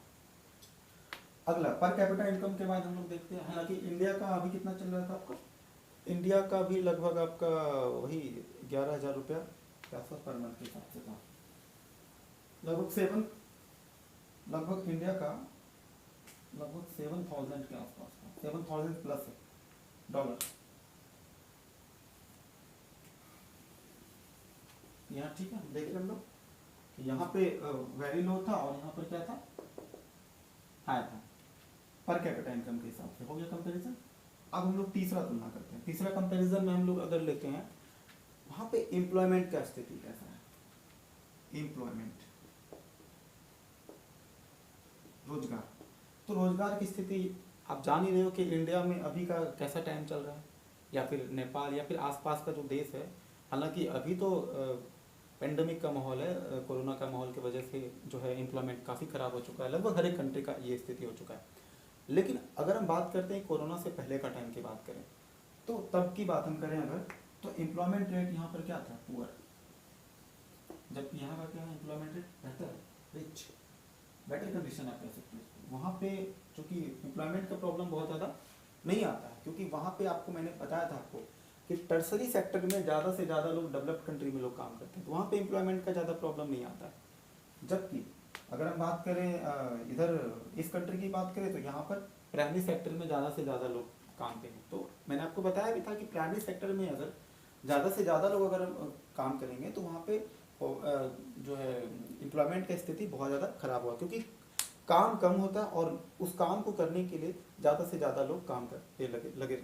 अगला पर कैपिटा इनकम के बाद हम लोग देखते हैं, हालांकि इंडिया का अभी कितना चल रहा था आपका, इंडिया का भी लगभग आपका वही 11,000 रुपया के आसपास पर मंथ के हिसाब से था, लगभग इंडिया का लगभग 7,000 के आसपास था, 7,000 प्लस है डॉलर। यहाँ ठीक है, देख रहे हम लोग यहाँ पे वेरी लो था और यहाँ पर क्या था, हाई था पर कैपिटा इनकम के हिसाब से। हो गया कंपैरिजन। अब हम लोग तीसरा तुलना करते हैं। तीसरा कंपैरिजन में हम लोग अगर लेते हैं वहाँ पे एम्प्लॉयमेंट का स्थिति कैसा है, एम्प्लॉयमेंट, रोजगार। तो रोजगार की स्थिति आप जान ही रहे हो कि इंडिया में अभी का कैसा टाइम चल रहा है, या फिर नेपाल या फिर आसपास का जो देश है, हालांकि अभी तो पेंडेमिक का माहौल है, कोरोना का माहौल की वजह से जो है एम्प्लॉयमेंट काफ़ी ख़राब हो चुका है, लगभग हर एक कंट्री का ये स्थिति हो चुका है। लेकिन अगर हम बात करते हैं कोरोना से पहले का टाइम की बात करें तो तब की बात हम करें अगर, तो एम्प्लॉयमेंट रेट यहाँ पर क्या था, पुअर, जबकि यहाँ का क्या है एम्प्लॉयमेंट रेट बेहतर है, रिच, बेटर कंडीशन आप कह सकते हो। वहाँ पे चूँकि एम्प्लॉयमेंट का प्रॉब्लम बहुत ज़्यादा नहीं आता है, क्योंकि वहाँ पे आपको मैंने बताया था आपको कि टर्सरी सेक्टर में ज़्यादा से ज़्यादा लोग डेवलप्ड कंट्री में लोग काम करते हैं, तो वहाँ पे एम्प्लॉयमेंट का ज़्यादा प्रॉब्लम नहीं आता है। जबकि अगर हम बात करें इधर इस कंट्री की बात करें तो यहाँ पर प्राइमरी सेक्टर में ज़्यादा से ज़्यादा लोग काम पे हैं। तो मैंने आपको बताया भी था कि प्राइमरी सेक्टर में अगर ज़्यादा से ज़्यादा लोग अगर काम करेंगे तो वहाँ पे जो है एम्प्लॉयमेंट की स्थिति बहुत ज़्यादा खराब हुआ, क्योंकि काम कम होता है और उस काम को करने के लिए ज़्यादा से ज़्यादा लोग काम करते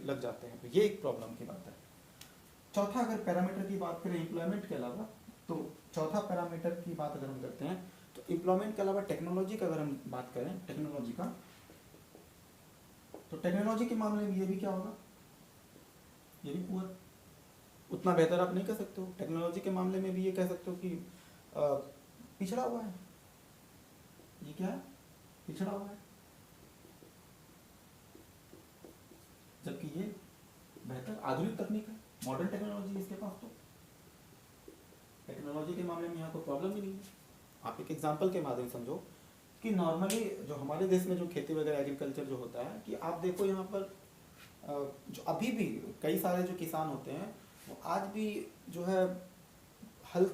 लग जाते हैं। तो ये एक प्रॉब्लम की बात है। चौथा अगर पैरामीटर की बात करें एम्प्लॉयमेंट के अलावा, तो चौथा पैरामीटर की बात अगर हम करते हैं तो एम्प्लॉयमेंट के अलावा टेक्नोलॉजी का अगर हम बात करें, टेक्नोलॉजी का, तो टेक्नोलॉजी के मामले में ये भी क्या होगा, ये भी पुअर, उतना बेहतर आप नहीं कह सकते हो। टेक्नोलॉजी के मामले में भी ये कह सकते हो कि पिछड़ा हुआ है, ये क्या है, पिछड़ा हुआ है, जबकि ये बेहतर आधुनिक तकनीक है, मॉडर्न टेक्नोलॉजी इसके पास। तो टेक्नोलॉजी के मामले में यहाँ कोई प्रॉब्लम ही नहीं है। आप एक एग्जांपल के माध्यम समझो कि नॉर्मली जो हमारे देश में जो खेती वगैरह एग्रीकल्चर जो होता है, कि आप देखो यहाँ पर जो अभी भी कई सारे जो किसान होते हैं वो आज भी जो है हल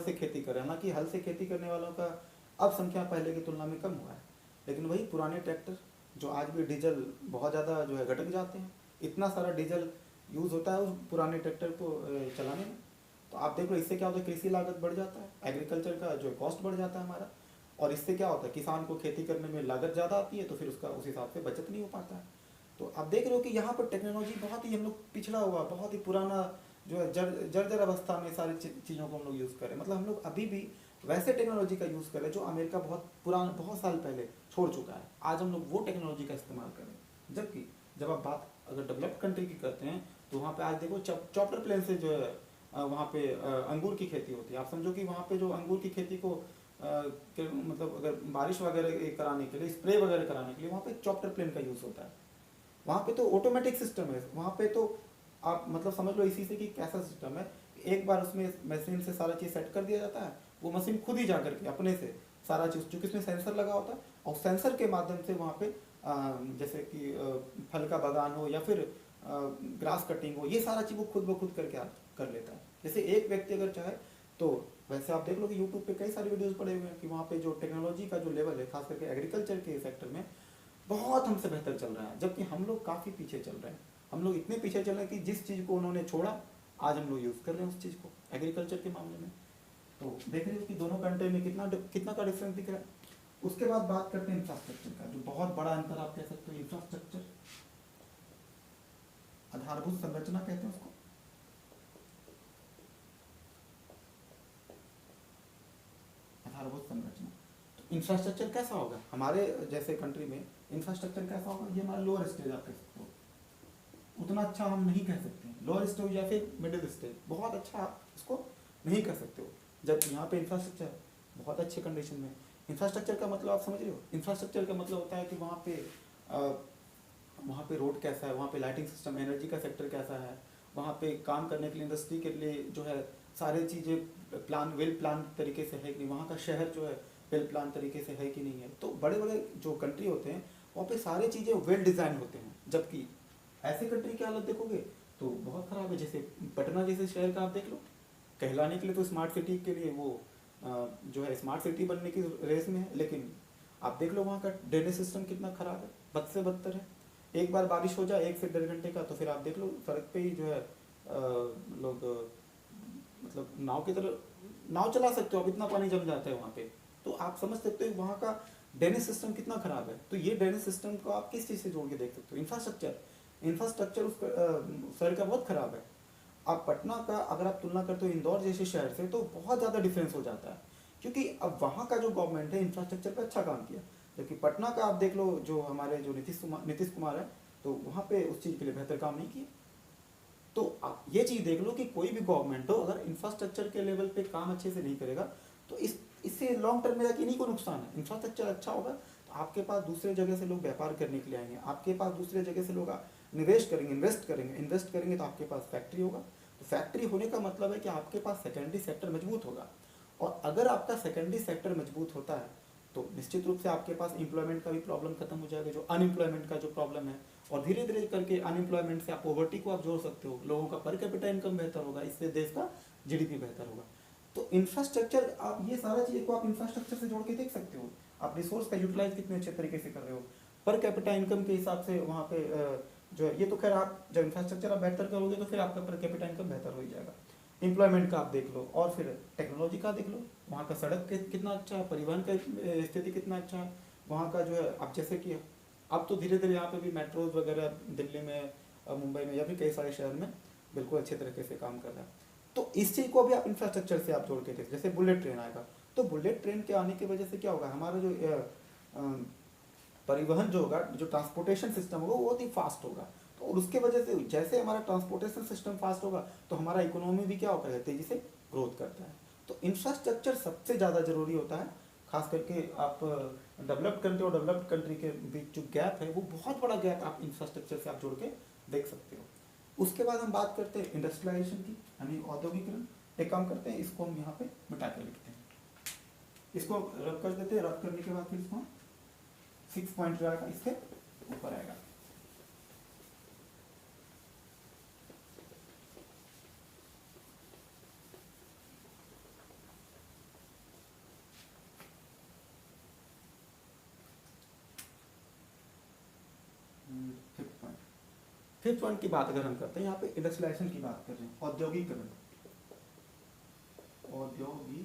से खेती कर रहे हैं, हालांकि हल से खेती करने वालों का अब संख्या पहले की तुलना में कम हुआ है, लेकिन वही पुराने ट्रैक्टर जो आज भी डीजल बहुत ज़्यादा जो है घटक जाते हैं, इतना सारा डीजल यूज़ होता है उस पुराने ट्रैक्टर को चलाने में। तो आप देख लो इससे क्या होता है, कृषि लागत बढ़ जाता है, एग्रीकल्चर का जो कॉस्ट बढ़ जाता है हमारा, और इससे क्या होता है किसान को खेती करने में लागत ज़्यादा आती है, तो फिर उसका उस हिसाब से बचत नहीं हो पाता है। तो आप देख रहे हो कि यहाँ पर टेक्नोलॉजी बहुत ही हम लोग पिछड़ा हुआ, बहुत ही पुराना जो है जर्जर अवस्था में सारी चीज़ों को हम लोग यूज़ करें, मतलब हम लोग अभी भी वैसे टेक्नोलॉजी का यूज़ करें जो अमेरिका बहुत साल पहले छोड़ चुका है, आज हम लोग वो टेक्नोलॉजी का इस्तेमाल करें। जबकि जब आप बात अगर डेवलप्ड कंट्री की करते हैं तो वहाँ पे आज देखो चॉप्टर प्लेन से जो है वहाँ पे अंगूर की खेती होती है। आप समझो कि वहाँ पे जो अंगूर की खेती को मतलब अगर बारिश वगैरह कराने के लिए, स्प्रे वगैरह कराने के लिए वहाँ पे चॉप्टर प्लेन का यूज़ होता है। वहाँ पे तो ऑटोमेटिक सिस्टम है, वहाँ पे तो आप मतलब समझ लो इसी से कि कैसा सिस्टम है, एक बार उसमें मशीन से सारा चीज़ सेट कर दिया जाता है, वो मशीन खुद ही जा करके अपने से सारा चीज़, चूँकि इसमें सेंसर लगा होता है, और सेंसर के माध्यम से वहाँ पे जैसे कि फल का बागान हो या फिर ग्रास कटिंग हो, ये सारा चीज़ वो खुद ब खुद करके कर लेता है। जैसे एक व्यक्ति अगर चाहे तो वैसे आप देख लो कि यूट्यूब पे कई सारे वीडियोस पड़े हुए हैं कि वहाँ पे जो टेक्नोलॉजी का जो लेवल है, खास करके एग्रीकल्चर के सेक्टर में बहुत हमसे बेहतर चल रहा है, जबकि हम लोग काफ़ी पीछे चल रहे हैं। हम लोग इतने पीछे चल रहे हैं कि जिस चीज़ को उन्होंने छोड़ा आज हम लोग यूज़ कर रहे हैं उस चीज़ को एग्रीकल्चर के मामले में। तो देख रहे हो कि दोनों कंट्री में कितना का डिफरेंस दिख रहा है। उसके बाद बात करते हैं इंफ्रास्ट्रक्चर का, जो बहुत बड़ा अंतर आप कह सकते हो। इंफ्रास्ट्रक्चर आधारभूत संरचना कहते हैं उसको। आधारभूत संरचना, तो इंफ्रास्ट्रक्चर कैसा होगा हमारे जैसे कंट्री में, इंफ्रास्ट्रक्चर कैसा होगा, ये हमारा लोअर स्टेज आप कह सकते हो, उतना अच्छा हम नहीं कह सकते हैं। लोअर स्टेज या फिर मिडिल स्टेज, बहुत अच्छा आप इसको नहीं कर सकते हो। जब यहाँ पे इंफ्रास्ट्रक्चर बहुत अच्छे कंडीशन में, इंफ्रास्ट्रक्चर का मतलब आप समझ रहे हो, इंफ्रास्ट्रक्चर का मतलब होता है कि वहाँ पे रोड कैसा है, वहाँ पे लाइटिंग सिस्टम, एनर्जी का सेक्टर कैसा है, वहाँ पे काम करने के लिए इंडस्ट्री के लिए जो है सारी चीज़ें वेल प्लान तरीके से है कि नहीं, वहाँ का शहर जो है वेल प्लान तरीके से है कि नहीं है। तो बड़े बड़े जो कंट्री होते हैं वहाँ पे सारी चीज़ें वेल डिज़ाइन होते हैं, जबकि ऐसे कंट्री की हालत देखोगे तो बहुत ख़राब है। जैसे पटना जैसे शहर का आप देख लो, कहलाने के लिए तो स्मार्ट सिटी के लिए वो जो है स्मार्ट सिटी बनने की रेस में है, लेकिन आप देख लो वहाँ का ड्रेनेज सिस्टम कितना ख़राब है, बद से बदतर है। एक बार बारिश हो जाए 1 से 1.5 घंटे का, तो फिर आप देख लो सड़क पे ही जो है लोग मतलब नाव की तरह नाव चला सकते हो, अब इतना पानी जम जाता है वहाँ पे। तो आप समझ सकते हो वहाँ का ड्रेनेज सिस्टम कितना ख़राब है। तो ये ड्रेनेज सिस्टम को आप किस चीज़ से जोड़ के देख सकते हो, इंफ्रास्ट्रक्चर उस शहर का बहुत ख़राब है। आप पटना का अगर आप तुलना करते हो इंदौर जैसे शहर से, तो बहुत ज़्यादा डिफरेंस हो जाता है, क्योंकि अब वहाँ का जो गवर्नमेंट है इंफ्रास्ट्रक्चर पे अच्छा काम किया। जबकि पटना का आप देख लो जो हमारे जो नीतीश कुमार है, तो वहाँ पे उस चीज़ के लिए बेहतर काम नहीं किया। तो आप ये चीज़ देख लो कि कोई भी गवर्नमेंट हो अगर इंफ्रास्ट्रक्चर के लेवल पे काम अच्छे से नहीं करेगा तो इससे लॉन्ग टर्म में जाके इन्हीं को नुकसान है। इंफ्रास्ट्रक्चर अच्छा होगा तो आपके पास दूसरे जगह से लोग व्यापार करने के लिए आएंगे, आपके पास दूसरे जगह से लोग इन्वेस्ट करेंगे तो आपके पास फैक्ट्री होगा। तो फैक्ट्री होने का मतलब है कि आपके पास सेकेंडरी सेक्टर मजबूत होगा, और अगर आपका सेकेंडरी सेक्टर मजबूत होता है तो निश्चित रूप से आपके पास एम्प्लॉयमेंट का भी प्रॉब्लम खत्म हो जाएगा, जो अनएम्प्लॉयमेंट का जो प्रॉब्लम है। और धीरे धीरे करके अनएम्प्लॉयमेंट से आप पॉवर्टी को आप जोड़ सकते हो, लोगों का पर कैपिटा इनकम बेहतर होगा, इससे देश का जीडीपी बेहतर होगा। तो इंफ्रास्ट्रक्चर, आप ये सारा चीज़ को आप इंफ्रास्ट्रक्चर से जोड़ के देख सकते हो। आप रिसोर्स का यूटिलाइज कितने अच्छे तरीके से कर रहे हो, पर कैपिटा इनकम के हिसाब से वहाँ पे जो है, ये तो खैर आप जब इंफ्रास्ट्रक्चर आप बेहतर करोगे तो फिर आपका पर कैपिटा इनकम बेहतर हो ही जाएगा। एम्प्लॉयमेंट का आप देख लो, और फिर टेक्नोलॉजी का देख लो, वहाँ का सड़क कितना अच्छा है, परिवहन का स्थिति कितना अच्छा है वहाँ का जो है। अब जैसे कि अब तो धीरे धीरे यहाँ पे भी मेट्रोज वगैरह दिल्ली में, मुंबई में या फिर कई सारे शहर में बिल्कुल अच्छे तरीके से काम कर रहा है। तो इस चीज़ को भी आप इंफ्रास्ट्रक्चर से आप जोड़ के देख, जैसे बुलेट ट्रेन आएगा, तो बुलेट ट्रेन के आने की वजह से क्या होगा, हमारा जो परिवहन जो होगा, जो ट्रांसपोर्टेशन सिस्टम होगा वो बहुत ही फास्ट होगा। तो और उसके वजह से जैसे हमारा ट्रांसपोर्टेशन सिस्टम फास्ट होगा तो हमारा इकोनॉमी भी क्या होता है, तेज़ी से ग्रोथ करता है। तो इंफ्रास्ट्रक्चर सबसे ज़्यादा ज़रूरी होता है, खास करके आप डेवलप्ड कंट्री और डेवलप्ड कंट्री के बीच जो गैप है वो बहुत बड़ा गैप आप इंफ्रास्ट्रक्चर से आप जोड़ के देख सकते हो। उसके बाद हम बात करते हैं इंडस्ट्रियलाइजेशन की, यानी औद्योगिकरण। एक काम करते हैं, इसको हम यहाँ पे मिटा के लिखते हैं, इसको रब कर देते हैं। रब करने के बाद फिर इसको 6 पॉइंट जो आएगा इसके ऊपर आएगा। फिफ्थ पॉइंट की बात अगर हम करते हैं, यहाँ पे इंडस्ट्रियलाइजेशन की बात कर रहे हैं, औद्योगिकरण। औद्योगिकरण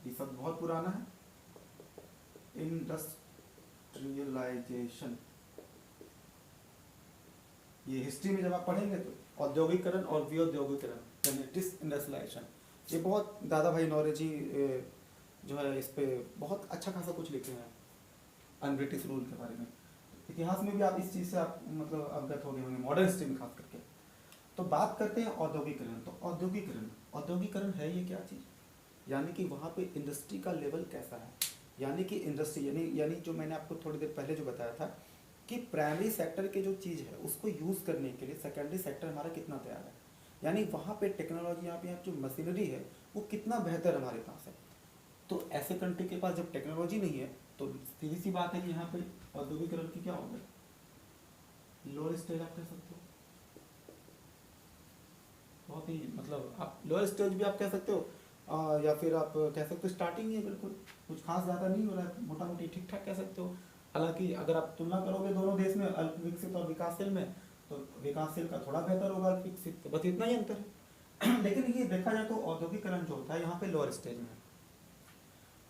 ये शब्द बहुत पुराना है, इंडस्ट्रियलाइजेशन, ये हिस्ट्री में जब आप पढ़ेंगे तो औद्योगिकरण और विऔद्योगिकरण यानी डिसइंडस्ट्रियलाइजेशन, ये बहुत दादा भाई नौरे जी जो है इस पे बहुत अच्छा खासा कुछ लिखे हैं अन ब्रिटिश रूल के बारे में। इतिहास में भी आप इस चीज़ से आप मतलब अवगत हो गए होंगे, मॉडर्न हिस्ट्री में खास करके। तो बात करते हैं औद्योगिकरण। तो औद्योगिकरण है ये क्या चीज़, यानी कि वहाँ पे इंडस्ट्री का लेवल कैसा है, यानी कि इंडस्ट्री यानी जो मैंने आपको थोड़ी देर पहले जो बताया था कि प्राइमरी सेक्टर के जो चीज़ है उसको यूज़ करने के लिए सेकेंडरी सेक्टर हमारा कितना तैयार है, यानी वहाँ पे टेक्नोलॉजी, यहाँ पे जो मशीनरी है वो कितना बेहतर हमारे पास है। तो ऐसे कंट्री के पास जब टेक्नोलॉजी नहीं है तो सीधी सी बात है कि यहाँ पे औद्योगिकरण की क्या होगा, लोअर स्टेज आप कह सकते हो, बहुत ही मतलब आप लोअर स्टेज भी आप कह सकते हो, या फिर आप कह सकते हो स्टार्टिंग ही है, बिल्कुल कुछ खास ज़्यादा नहीं हो रहा है, मोटा मोटी ठीक ठाक कह सकते हो। हालांकि अगर आप तुलना करोगे दोनों देश में, अल्प विकसित और विकासशील में, तो विकासशील का थोड़ा बेहतर होगा अल्प विकसित, बस इतना ही अंतर है। लेकिन ये देखा जाए तो औद्योगिकरण जो होता है यहाँ पे लोअर स्टेज में है।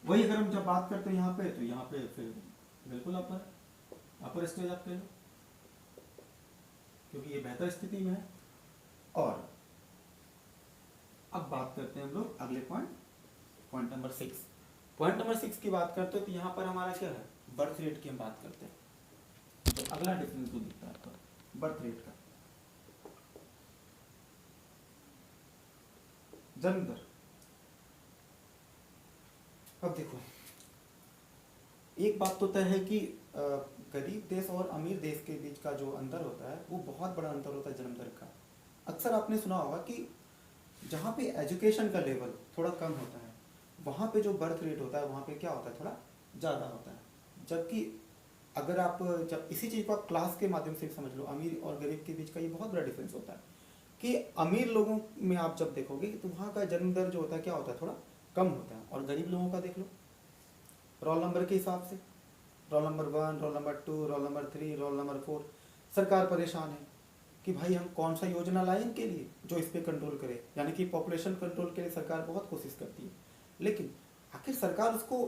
वही अगर हम जब बात करते हैं यहाँ पे, तो यहाँ पे फिर बिल्कुल अपर स्टेज आप कह लो, क्योंकि ये बेहतर स्थिति में है। और अब बात करते हैं हम लोग अगले पॉइंट नंबर 6। पॉइंट नंबर 6 की बात करते हैं तो यहाँ पर हमारा क्या है, बर्थ रेट की हम बात करते हैं। तो अगला डिफरेंस जो दिखता है आपको बर्थ रेट का, जन्म दर। अब देखो, एक बात तो तय है कि गरीब देश और अमीर देश के बीच का जो अंतर होता है वो बहुत बड़ा अंतर होता है जन्म दर का। अक्सर आपने सुना होगा कि जहाँ पे एजुकेशन का लेवल थोड़ा कम होता है वहाँ पे जो बर्थ रेट होता है वहाँ पे क्या होता है, थोड़ा ज़्यादा होता है। जबकि अगर आप जब इसी चीज़ को आप क्लास के माध्यम से समझ लो, अमीर और गरीब के बीच का ये बहुत बड़ा डिफरेंस होता है कि अमीर लोगों में आप जब देखोगे तो वहाँ का जन्म दर जो होता है क्या होता है, थोड़ा कम होता है। और गरीब लोगों का देख लो, रोल नंबर के हिसाब से, roll number 1, roll number 2, roll number 3, roll number 4, सरकार परेशान है कि भाई हम कौन सा योजना लाएं इनके लिए जो इस पर कंट्रोल करे, यानी कि पॉपुलेशन कंट्रोल के लिए सरकार बहुत कोशिश करती है, लेकिन आखिर सरकार उसको,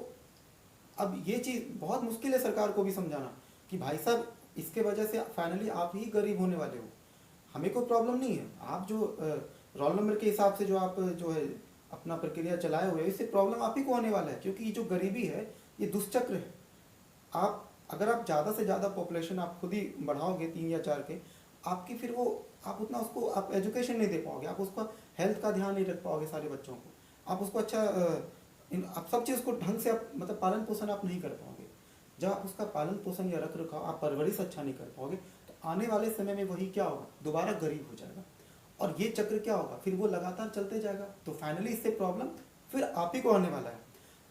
अब ये चीज़ बहुत मुश्किल है सरकार को भी समझाना कि भाई साहब इसके वजह से फाइनली आप ही गरीब होने वाले हो, हमें कोई प्रॉब्लम नहीं है, आप जो रोल नंबर के हिसाब से जो आप जो है अपना प्रक्रिया चलाए हुए, इससे प्रॉब्लम आप ही को होने वाला है, क्योंकि ये जो गरीबी है ये दुष्चक्र है। आप अगर आप ज़्यादा से ज़्यादा पॉपुलेशन आप खुद ही बढ़ाओगे 3 या 4 के, आपकी फिर वो आप उतना उसको आप एजुकेशन नहीं दे पाओगे, आप उसका हेल्थ का ध्यान नहीं रख पाओगे सारे बच्चों को, आप उसको अच्छा आप सब चीज़ को ढंग से आप मतलब पालन पोषण आप नहीं कर पाओगे। जब आप उसका पालन पोषण या रख रखाव, आप परवरिश अच्छा नहीं कर पाओगे, तो आने वाले समय में वही क्या होगा, दोबारा गरीब हो जाएगा। और ये चक्र क्या होगा, फिर वो लगातार चलते जाएगा, तो फाइनली इससे प्रॉब्लम फिर आप ही को आने वाला है।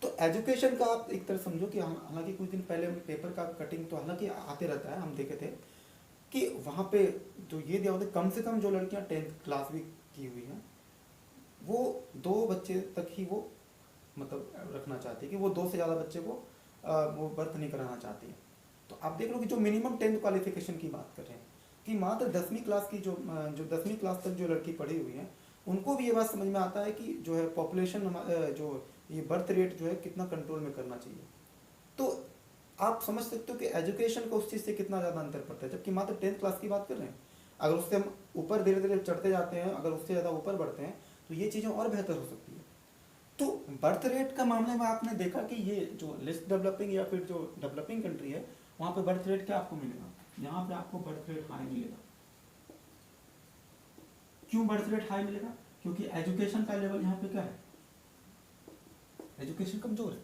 तो एजुकेशन का आप एक तरह समझो कि हालांकि कुछ दिन पहले पेपर का कटिंग तो हालांकि आते रहता है, हम देखे थे कि वहाँ पे जो ये दिया होता है कम से कम जो लड़कियाँ 10th क्लास भी की हुई हैं वो 2 बच्चे तक ही वो मतलब रखना चाहती है, कि वो 2 से ज़्यादा बच्चे को वो बर्थ नहीं कराना चाहती है। तो आप देख लो कि जो मिनिमम 10th क्वालिफिकेशन की बात कर रहे हैं कि मात्र 10वीं क्लास की जो 10वीं क्लास तक जो लड़की पढ़ी हुई है उनको भी ये बात समझ में आता है कि जो है पॉपुलेशन जो ये बर्थ रेट जो है कितना कंट्रोल में करना चाहिए। तो आप समझ सकते हो कि एजुकेशन को उस चीज़ से कितना ज़्यादा अंतर पड़ता है, जबकि मात्र 10th क्लास की बात कर रहे हैं। अगर उससे हम ऊपर धीरे धीरे चढ़ते जाते हैं, अगर उससे ज़्यादा ऊपर बढ़ते हैं तो ये चीज़ें और बेहतर हो सकती है। तो बर्थ रेट का मामले में आपने देखा कि ये जो लिस्ट डेवलपिंग या फिर जो डेवलपिंग कंट्री है वहाँ पे बर्थ रेट क्या आपको मिलेगा, यहाँ पे आपको बर्थ रेट हाई मिलेगा। क्यों बर्थ रेट हाई मिलेगा, क्योंकि एजुकेशन का लेवल यहाँ पे क्या है, एजुकेशन कमजोर है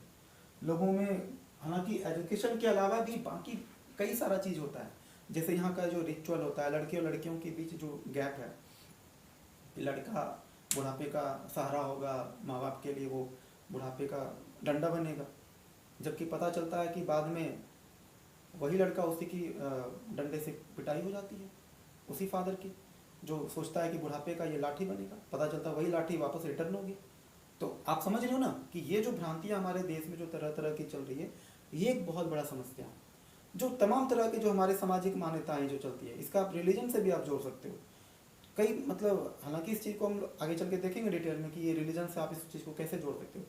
लोगों में। हालांकि एजुकेशन के अलावा भी बाकी कई सारा चीज़ होता है, जैसे यहाँ का जो रिचुअल होता है, लड़के और लड़कियों के बीच जो गैप है, लड़का बुढ़ापे का सहारा होगा माँ बाप के लिए, वो बुढ़ापे का डंडा बनेगा, जबकि पता चलता है कि बाद में वही लड़का उसी की डंडे से पिटाई हो जाती है, उसी फादर की, जो सोचता है कि बुढ़ापे का ये लाठी बनेगा, पता चलता है वही लाठी वापस रिटर्न होगी। तो आप समझ रहे हो ना कि ये जो भ्रांतियाँ हमारे देश में जो तरह तरह की चल रही है ये एक बहुत बड़ा समस्या है। जो तमाम तरह के जो हमारे सामाजिक मान्यताएं जो चलती है, इसका आप रिलीजन से भी आप जोड़ सकते हो। कई मतलब हालांकि इस चीज़ को हम आगे चल के देखेंगे डिटेल में कि ये रिलीजन से आप इस चीज़ को कैसे जोड़ सकते हो।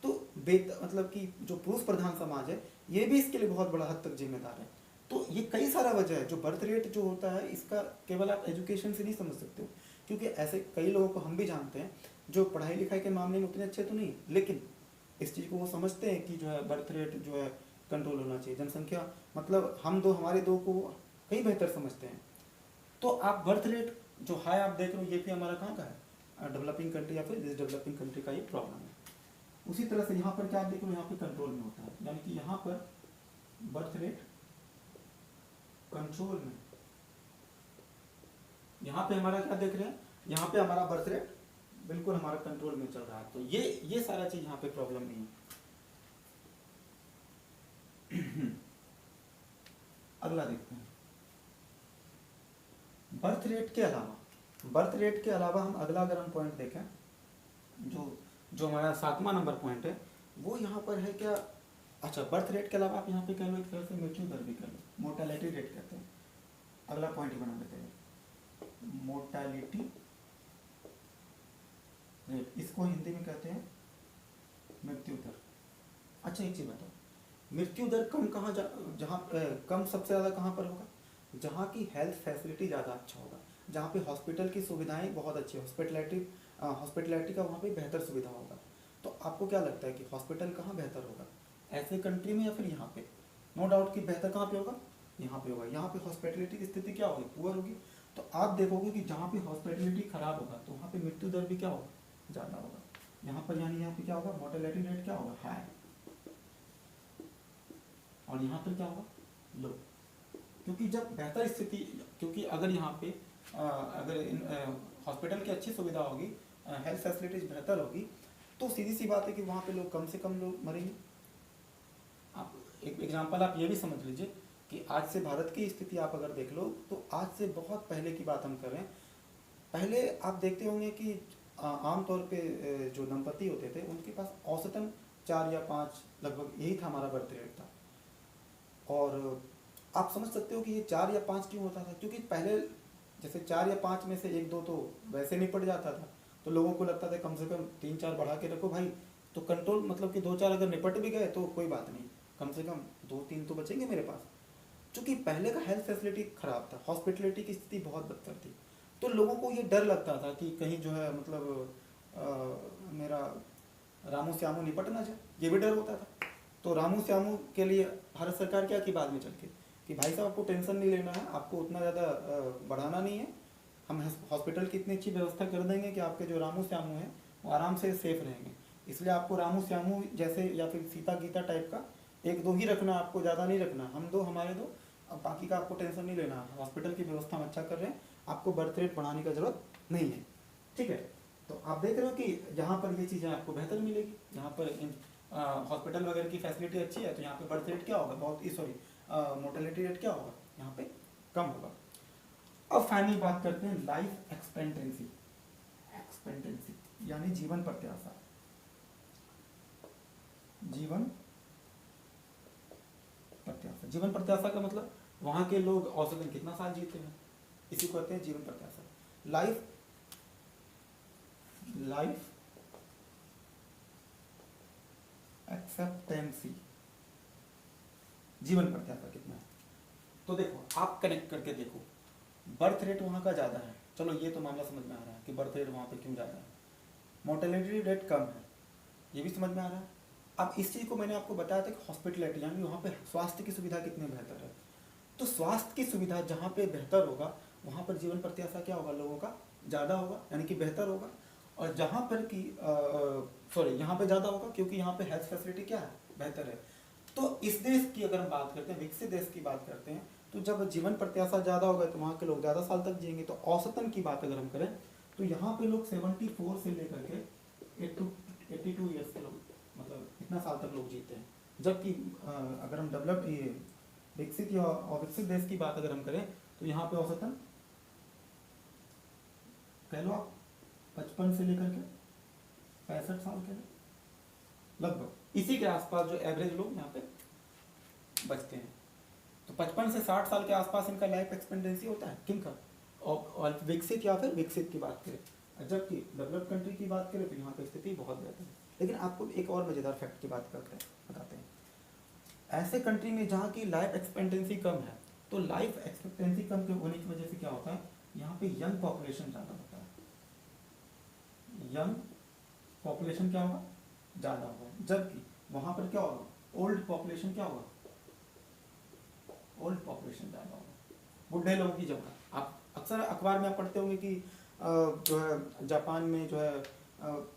तो मतलब कि जो पुरुष प्रधान समाज है ये भी इसके लिए बहुत बड़ा हद तक जिम्मेदार है। तो ये कई सारा वजह है। जो बर्थ रेट जो होता है इसका केवल आप एजुकेशन से नहीं समझ सकते हो, क्योंकि ऐसे कई लोगों को हम भी जानते हैं जो पढ़ाई लिखाई के मामले में उतने अच्छे तो नहीं, लेकिन इस चीज़ को वो समझते हैं कि जो है बर्थ रेट जो है कंट्रोल होना चाहिए। जनसंख्या मतलब हम दो हमारे दो को कहीं बेहतर समझते हैं। तो आप बर्थ रेट जो हाई आप देख रहे हो ये भी हमारा कहाँ का है, डेवलपिंग कंट्री या फिर डिसडेवलपिंग कंट्री का ये प्रॉब्लम है। उसी तरह से यहाँ पर क्या आप देख रहे हो, यहाँ पे कंट्रोल में होता है, यानी कि यहाँ पर बर्थ रेट कंट्रोल में, यहाँ पे हमारा क्या देख रहे हैं, यहाँ पे हमारा बर्थ रेट बिल्कुल हमारा कंट्रोल में चल रहा है। तो ये सारा चीज यहाँ पे प्रॉब्लम नहीं है। अगला देखते हैं, बर्थ रेट के अलावा हम अगला अगर हम पॉइंट देखें, जो हमारा 7वां नंबर पॉइंट है वो यहाँ पर है क्या, अच्छा बर्थ रेट के अलावा आप यहाँ पे कह लो एक तरह से मृत्यु दर भी कर लो, मोर्टेलिटी रेट कहते हैं। अगला पॉइंट ही बना देते हैं, मोर्टेलिटी रेट, इसको हिंदी में कहते हैं मृत्यु दर। अच्छा एक चीज बताओ, मृत्यु दर कम कहाँ कम सबसे ज़्यादा कहाँ पर होगा, जहाँ की हेल्थ फैसिलिटी ज़्यादा अच्छा होगा, जहाँ पे हॉस्पिटल की सुविधाएं बहुत अच्छी, हॉस्पिटलिटी का वहाँ पे बेहतर सुविधा होगा। तो आपको क्या लगता है कि हॉस्पिटल कहाँ बेहतर होगा, ऐसे कंट्री में या फिर यहाँ पे? नो डाउट कि बेहतर कहाँ पे होगा, यहाँ पे होगा। यहाँ पे हॉस्पिटलिटी की स्थिति क्या होगी, पुअर होगी। तो आप देखोगे कि जहाँ पे हॉस्पिटलिटी खराब होगा तो वहाँ पे मृत्यु दर भी क्या होगा, ज़्यादा होगा। यहाँ पर यानी यहाँ पे क्या होगा, मोर्टेलिटी रेट क्या होगा, हाई, और यहाँ पर क्या होगा, लो। क्योंकि जब बेहतर स्थिति, क्योंकि अगर यहाँ पे अगर हॉस्पिटल की अच्छी सुविधा होगी, हेल्थ फैसिलिटीज बेहतर होगी, तो सीधी सी बात है कि वहाँ पे लोग कम से कम लोग मरेंगे। आप एक एग्जांपल आप ये भी समझ लीजिए कि आज से भारत की स्थिति आप अगर देख लो तो आज से बहुत पहले की बात हम कर रहे हैं। पहले आप देखते होंगे कि आमतौर पे जो दंपति होते थे उनके पास औसतन 4 या 5 लगभग यही था हमारा बर्थ रेट था। और आप समझ सकते हो कि ये 4 या 5 क्यों होता था, क्योंकि पहले जैसे 4 या 5 में से 1-2 तो वैसे निपट जाता था, तो लोगों को लगता था कम से कम 3-4 बढ़ा के रखो भाई, तो कंट्रोल मतलब कि 2-4 अगर निपट भी गए तो कोई बात नहीं, कम से कम 2-3 तो बचेंगे मेरे पास। क्योंकि पहले का हेल्थ फैसिलिटी खराब था, हॉस्पिटलिटी की स्थिति बहुत बदतर थी, तो लोगों को ये डर लगता था कि कहीं जो है मतलब मेरा रामू श्यामू निपट ना जाए, ये भी डर होता था। तो रामू श्यामू के लिए भारत सरकार क्या की बाद में चल के कि भाई साहब आपको टेंशन नहीं लेना है, आपको उतना ज़्यादा बढ़ाना नहीं है, हम हॉस्पिटल की इतनी अच्छी व्यवस्था कर देंगे कि आपके जो रामू श्यामू हैं वो आराम से सेफ रहेंगे। इसलिए आपको रामू श्यामू जैसे या फिर सीता गीता टाइप का 1-2 ही रखना, आपको ज़्यादा नहीं रखना, हम दो हमारे दो, अब बाकी का आपको टेंशन नहीं लेना, हॉस्पिटल की व्यवस्था हम अच्छा कर रहे हैं, आपको बर्थ रेट बढ़ाने की जरूरत नहीं है। ठीक है, तो आप देख रहे हो कि यहाँ पर ये चीज़ें आपको बेहतर मिलेगी, यहाँ पर हॉस्पिटल वगैरह की फैसिलिटी अच्छी है, तो यहाँ पे बर्थ रेट क्या होगा, बहुत ही सॉरी मोर्टेलिटी रेट क्या होगा, यहाँ पे कम होगा। अब फाइनल बात करते हैं लाइफ एक्सपेक्टेंसी, यानी जीवन प्रत्याशा। जीवन प्रत्याशा का मतलब वहां के लोग औसतन कितना साल जीते हैं, इसी को कहते हैं जीवन प्रत्याशा। लाइफ एक्सेप्टेंसी, जीवन प्रत्याशा कितना है। तो देखो आप कनेक्ट करके देखो, बर्थ रेट वहाँ का ज़्यादा है, चलो ये तो मामला समझ में आ रहा है कि बर्थ रेट वहाँ पे क्यों ज़्यादा है, मोर्टेलिटी रेट कम है, ये भी समझ में आ रहा है। अब इस चीज़ को मैंने आपको बताया था कि हॉस्पिटलिटी यानी वहाँ पे स्वास्थ्य की सुविधा कितनी बेहतर है। तो स्वास्थ्य की सुविधा जहाँ पे बेहतर होगा वहाँ पर जीवन प्रत्याशा क्या होगा, लोगों का ज़्यादा होगा, यानी कि बेहतर होगा। और जहाँ पर कि यहाँ पे ज़्यादा होगा क्योंकि यहाँ पे हेल्थ फैसिलिटी क्या है, बेहतर है। तो इस देश की अगर हम बात करते हैं, विकसित देश की बात करते हैं, तो जब जीवन प्रत्याशा ज़्यादा होगा तो वहाँ के लोग ज़्यादा साल तक जिएंगे। तो औसतन की बात अगर हम करें तो यहाँ पे लोग 74 से लेकर के 82 ईयर्स के लोग मतलब इतना साल तक लोग जीते हैं। जबकि अगर हम विकसित या अविकसित देश की बात अगर हम करें तो यहाँ पे औसतन कह लो आप 55 से लेकर के 65 साल के लगभग इसी के आसपास जो एवरेज लोग यहाँ पे बचते हैं। तो 55 से 60 साल के आसपास इनका लाइफ एक्सपेक्टेंसी होता है, किनका, और विकसित या फिर विकसित की बात करें। जबकि डेवलप्ड कंट्री की बात करें तो यहाँ पर स्थिति बहुत बेहतर है। लेकिन आपको एक और मज़ेदार फैक्ट की बात बताते हैं। ऐसे कंट्री में जहाँ की लाइफ एक्सपेक्टेंसी कम है, तो लाइफ एक्सपेक्टेंसी कम के होने की वजह से क्या होता है, यहाँ पे यंग पॉपुलेशन ज़्यादा होता है। यंग पॉपुलेशन क्या होगा, ज़्यादा होगा। जबकि वहाँ पर क्या होगा, ओल्ड पॉपुलेशन क्या होगा, ओल्ड पॉपुलेशन ज़्यादा होगा, बूढ़े लोगों की जगह। आप अक्सर अखबार में आप पढ़ते होंगे कि जो है जापान में जो है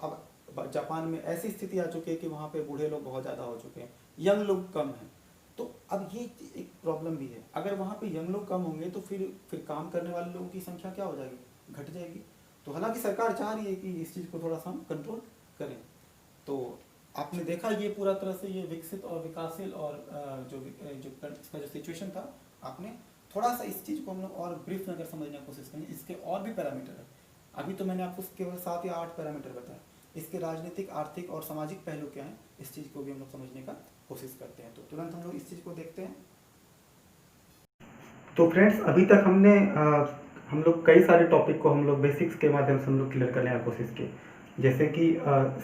अब जापान में ऐसी स्थिति आ चुकी है कि वहाँ पे बूढ़े लोग बहुत ज़्यादा हो चुके हैं, यंग लोग कम हैं। तो अब ये एक प्रॉब्लम भी है, अगर वहाँ पे यंग लोग कम होंगे तो फिर काम करने वाले लोगों की संख्या क्या हो जाएगी, घट जाएगी। तो हालांकि सरकार चाह रही है कि इस चीज़ को थोड़ा सा हम कंट्रोल करें। तो आपने देखा ये पूरा तरह से ये विकसित और विकासशील और जो इसका जो सिचुएशन था, आपने थोड़ा सा इस चीज़ को हम लोग और ब्रीफ में अगर समझने की कोशिश करें, इसके और भी पैरामीटर है। अभी तो मैंने आपको केवल 7 या 8 पैरामीटर बताया, इसके राजनीतिक, आर्थिक और सामाजिक पहलू क्या हैं, इस चीज़ को भी हम लोग समझने का कोशिश करते हैं। तो तुरंत हम लोग इस चीज़ को देखते हैं। तो फ्रेंड्स, अभी तक हम लोग कई सारे टॉपिक को हम लोग बेसिक्स के माध्यम से हम लोग क्लियर करने की कोशिश की, जैसे कि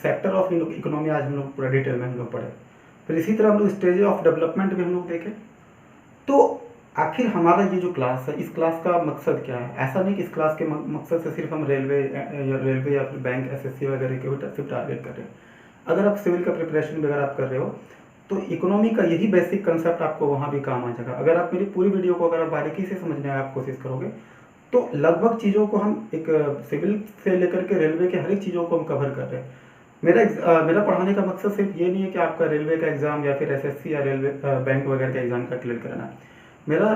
सेक्टर ऑफ इकोनॉमी आज हम लोग पूरा डिटेल में हम लोग पढ़े। फिर इसी तरह हम लोग स्टेज ऑफ डेवलपमेंट भी हम लोग देखें। तो आखिर हमारा ये जो क्लास है, इस क्लास का मकसद क्या है? ऐसा नहीं कि इस क्लास के मकसद से सिर्फ हम रेलवे या फिर बैंक, एसएससी वगैरह के सिर्फ टारगेट कर रहे हैं। अगर आप सिविल का प्रिपरेशन वगैरह आप कर रहे हो तो इकोनॉमी का यही बेसिक कंसेप्ट आपको वहाँ भी काम आ जाएगा। अगर आप मेरी पूरी वीडियो को अगर आप बारीकी से समझने की आप कोशिश करोगे तो लगभग चीज़ों को हम एक सिविल से लेकर के रेलवे के हर एक चीज़ों को हम कवर कर रहे हैं। मेरा पढ़ाने का मकसद सिर्फ ये नहीं है कि आपका रेलवे का एग्ज़ाम या फिर एसएससी या रेलवे बैंक वगैरह का एग्ज़ाम का क्लियर करना है। मेरा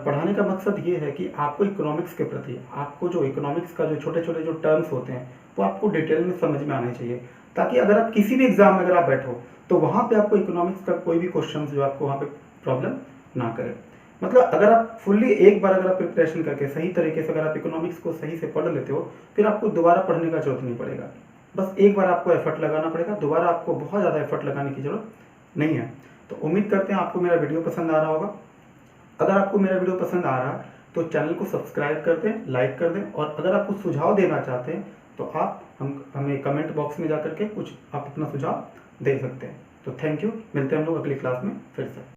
पढ़ाने का मकसद ये है कि आपको इकोनॉमिक्स के प्रति, आपको जो इकोनॉमिक्स का जो छोटे छोटे जो टर्म्स होते हैं वो आपको डिटेल में समझ में आने चाहिए, ताकि अगर आप किसी भी एग्ज़ाम में अगर आप बैठो तो वहाँ पे आपको इकोनॉमिक्स का कोई भी क्वेश्चन जो आपको वहाँ पे प्रॉब्लम ना करे। मतलब अगर आप फुल्ली एक बार अगर आप प्रिपरेशन करके सही तरीके से अगर आप इकोनॉमिक्स को सही से पढ़ लेते हो, फिर आपको दोबारा पढ़ने का जरूरत नहीं पड़ेगा। बस एक बार आपको एफर्ट लगाना पड़ेगा, दोबारा आपको बहुत ज़्यादा एफर्ट लगाने की जरूरत नहीं है। तो उम्मीद करते हैं आपको मेरा वीडियो पसंद आ रहा होगा। अगर आपको मेरा वीडियो पसंद आ रहा है तो चैनल को सब्सक्राइब कर दें, लाइक कर दें, और अगर आप कुछ सुझाव देना चाहते हैं तो आप हमें कमेंट बॉक्स में जा करके कुछ आप अपना सुझाव दे सकते हैं। तो थैंक यू, मिलते हैं हम लोग अगली क्लास में फिर से।